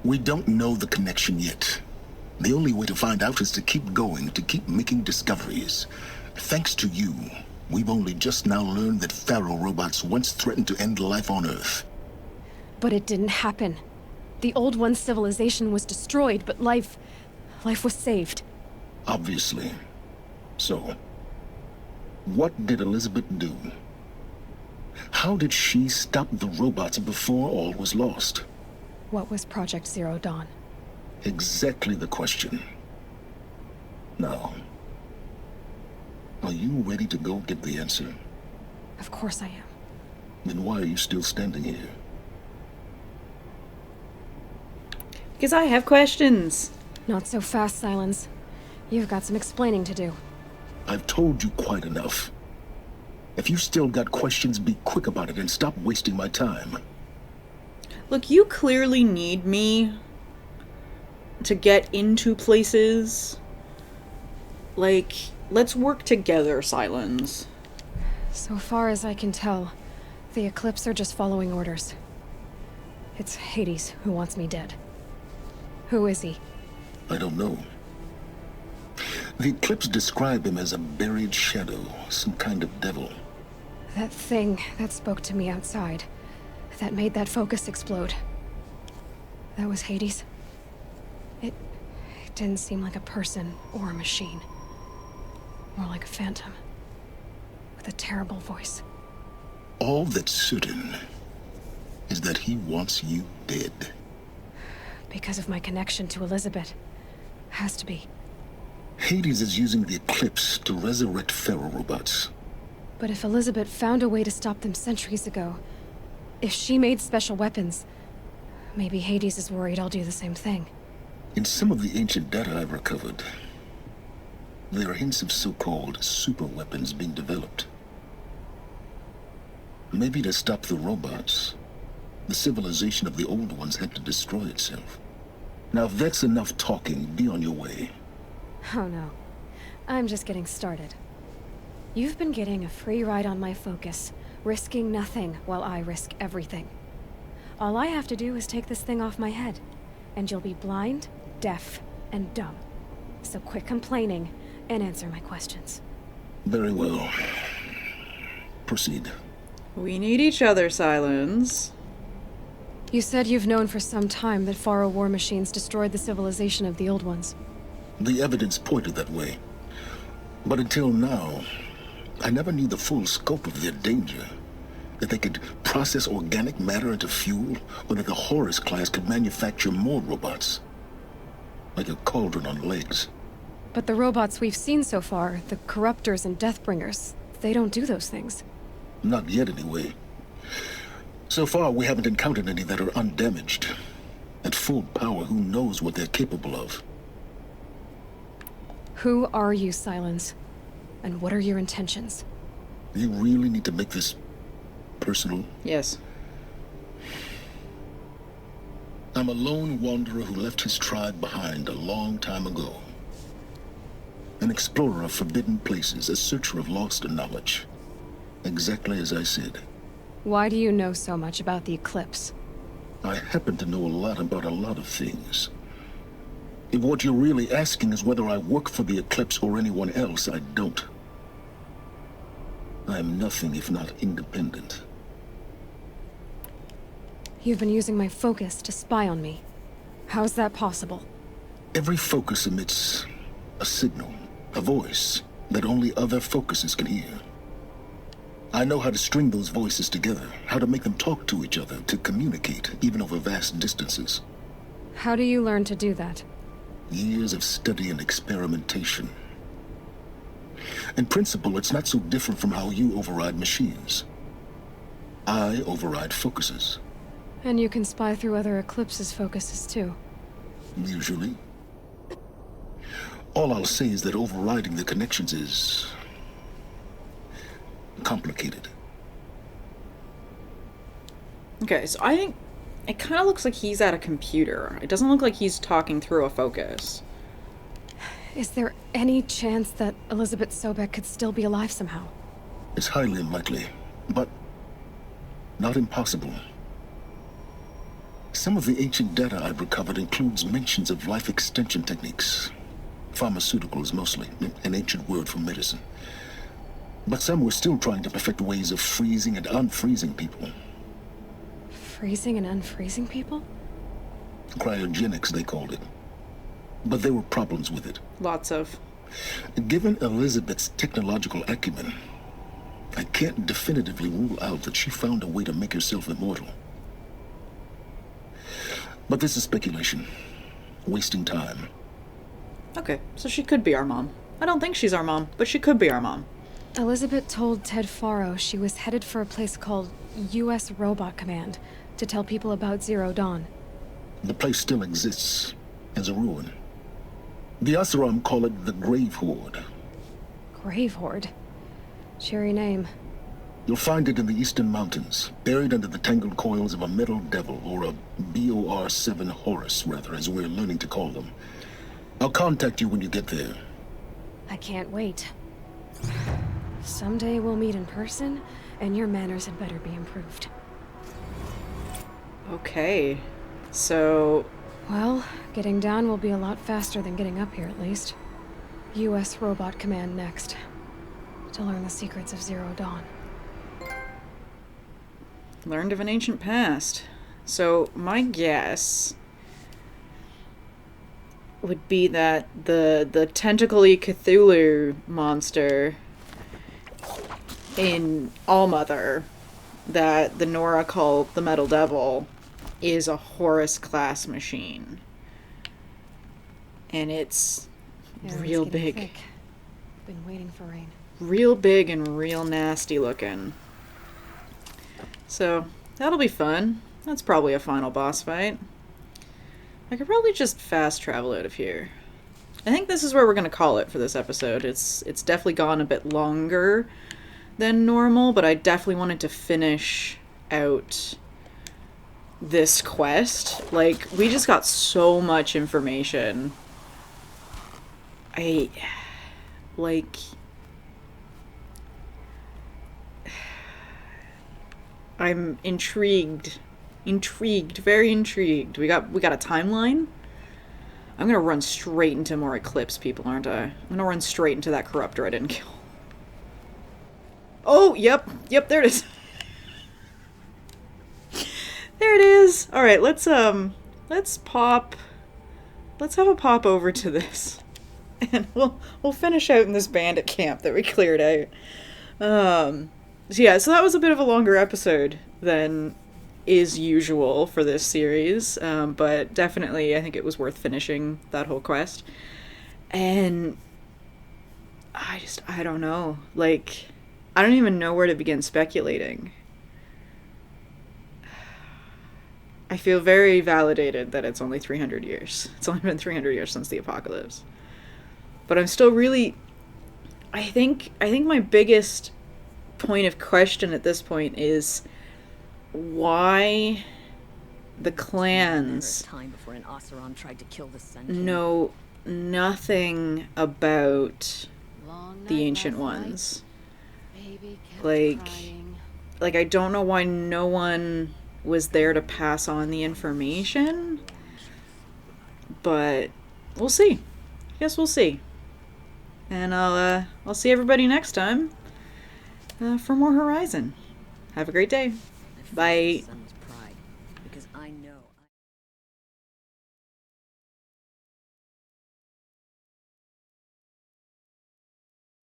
Speaker 3: We don't know the connection yet. The only way to find out is to keep going, to keep making discoveries. Thanks to you, we've only just now learned that Faro robots once threatened to end life on Earth.
Speaker 2: But it didn't happen. The Old One's civilization was destroyed, but life was saved.
Speaker 3: Obviously. So, what did Elizabeth do? How did she stop the robots before all was lost?
Speaker 2: What was Project Zero Dawn?
Speaker 3: Exactly the question. Now, are you ready to go get the answer?
Speaker 2: Of course I am.
Speaker 3: Then why are you still standing here?
Speaker 1: Because I have questions.
Speaker 2: Not so fast, Silence. You've got some explaining to do.
Speaker 3: I've told you quite enough. If you still got questions, be quick about it and stop wasting my time.
Speaker 1: Look, you clearly need me to get into places. Like, let's work together, Silence.
Speaker 2: So far as I can tell, the Eclipse are just following orders. It's Hades who wants me dead. Who is he?
Speaker 3: I don't know. The Eclipse describe him as a buried shadow, some kind of devil.
Speaker 2: That thing that spoke to me outside, that made that focus explode. That was Hades. It didn't seem like a person or a machine. More like a phantom. With a terrible voice.
Speaker 3: All that's certain is that he wants you dead.
Speaker 2: Because of my connection to Elizabeth. Has to be.
Speaker 3: Hades is using the Eclipse to resurrect Faro robots.
Speaker 2: But if Elizabeth found a way to stop them centuries ago, if she made special weapons, maybe Hades is worried I'll do the same thing.
Speaker 3: In some of the ancient data I've recovered, there are hints of so-called super weapons being developed. Maybe to stop the robots, the civilization of the old ones had to destroy itself. Now if that's enough talking, be on your way.
Speaker 2: Oh no. I'm just getting started. You've been getting a free ride on my focus, risking nothing while I risk everything. All I have to do is take this thing off my head, and you'll be blind, deaf, and dumb. So quit complaining and answer my questions.
Speaker 3: Very well. Proceed.
Speaker 1: We need each other, Silence.
Speaker 2: You said you've known for some time that Faro war machines destroyed the civilization of the Old Ones.
Speaker 3: The evidence pointed that way. But until now, I never knew the full scope of their danger. That they could process organic matter into fuel, or that the Horus class could manufacture more robots. Like a cauldron on legs.
Speaker 2: But the robots we've seen so far, the Corruptors and Deathbringers, they don't do those things.
Speaker 3: Not yet, anyway. So far, we haven't encountered any that are undamaged. At full power, who knows what they're capable of?
Speaker 2: Who are you, Silence? And what are your intentions?
Speaker 3: You really need to make this personal?
Speaker 1: Yes.
Speaker 3: I'm a lone wanderer who left his tribe behind a long time ago. An explorer of forbidden places, a searcher of lost knowledge. Exactly as I said.
Speaker 2: Why do you know so much about the Eclipse?
Speaker 3: I happen to know a lot about a lot of things. If what you're really asking is whether I work for the Eclipse or anyone else, I don't. I am nothing if not independent.
Speaker 2: You've been using my focus to spy on me. How's that possible?
Speaker 3: Every focus emits a signal, a voice that only other focuses can hear. I know how to string those voices together, how to make them talk to each other, to communicate, even over vast distances.
Speaker 2: How do you learn to do that?
Speaker 3: Years of study and experimentation. In principle, it's not so different from how you override machines. I override focuses.
Speaker 2: And you can spy through other Eclipse's focuses too.
Speaker 3: Usually. All I'll say is that overriding the connections is complicated.
Speaker 1: Okay, so I think it kind of looks like he's at a computer. It doesn't look like he's talking through a focus.
Speaker 2: Is there any chance that Elizabeth Sobek could still be alive somehow?
Speaker 3: It's highly unlikely, but not impossible. Some of the ancient data I've recovered includes mentions of life extension techniques. Pharmaceuticals mostly, an ancient word for medicine. But some were still trying to perfect ways of freezing and unfreezing people.
Speaker 2: Freezing and unfreezing people?
Speaker 3: Cryogenics, they called it. But there were problems with it.
Speaker 1: Lots of.
Speaker 3: Given Elizabeth's technological acumen, I can't definitively rule out that she found a way to make herself immortal. But this is speculation. Wasting time.
Speaker 1: Okay, so she could be our mom. I don't think she's our mom, but she could be our mom.
Speaker 2: Elizabeth told Ted Faro she was headed for a place called U.S. Robot Command to tell people about Zero Dawn.
Speaker 3: The place still exists as a ruin. The Asaram call it the Grave Horde.
Speaker 2: Grave Horde? Cheery name.
Speaker 3: You'll find it in the Eastern Mountains, buried under the tangled coils of a metal devil, or a BOR-7 Horus, rather, as we're learning to call them. I'll contact you when you get there.
Speaker 2: I can't wait. Someday we'll meet in person, and your manners had better be improved.
Speaker 1: Okay, so...
Speaker 2: Well, getting down will be a lot faster than getting up here, at least. U.S. Robot Command next. To learn the secrets of Zero Dawn.
Speaker 1: Learned of an ancient past. So, my guess would be that the tentacle-y Cthulhu monster in Allmother that the Nora called the Metal Devil is a Horus-class machine. And it's real big.
Speaker 2: Thick. Been waiting for rain.
Speaker 1: Real big and real nasty looking. So, that'll be fun. That's probably a final boss fight. I could probably just fast travel out of here. I think this is where we're going to call it for this episode. It's definitely gone a bit longer than normal, but I definitely wanted to finish out this quest. Like, we just got so much information. I'm intrigued. Very intrigued. We got a timeline. I'm gonna run straight into more Eclipse people, aren't I? I'm gonna run straight into that corruptor I didn't kill. Oh, yep, there it is. There it is. All right, let's have a pop over to this, and we'll finish out in this bandit camp that we cleared out. So that was a bit of a longer episode than is usual for this series, but definitely I think it was worth finishing that whole quest. And I don't know. Like, I don't even know where to begin speculating. I feel very validated that it's only 300 years. It's only been 300 years since the apocalypse. But I'm still really... I think my biggest point of question at this point is why the clans know nothing about the Ancient Ones. Like I don't know why no one was there to pass on the information, but we'll see. I guess we'll see. And I'll see everybody next time for more Horizon. Have a great day. Bye.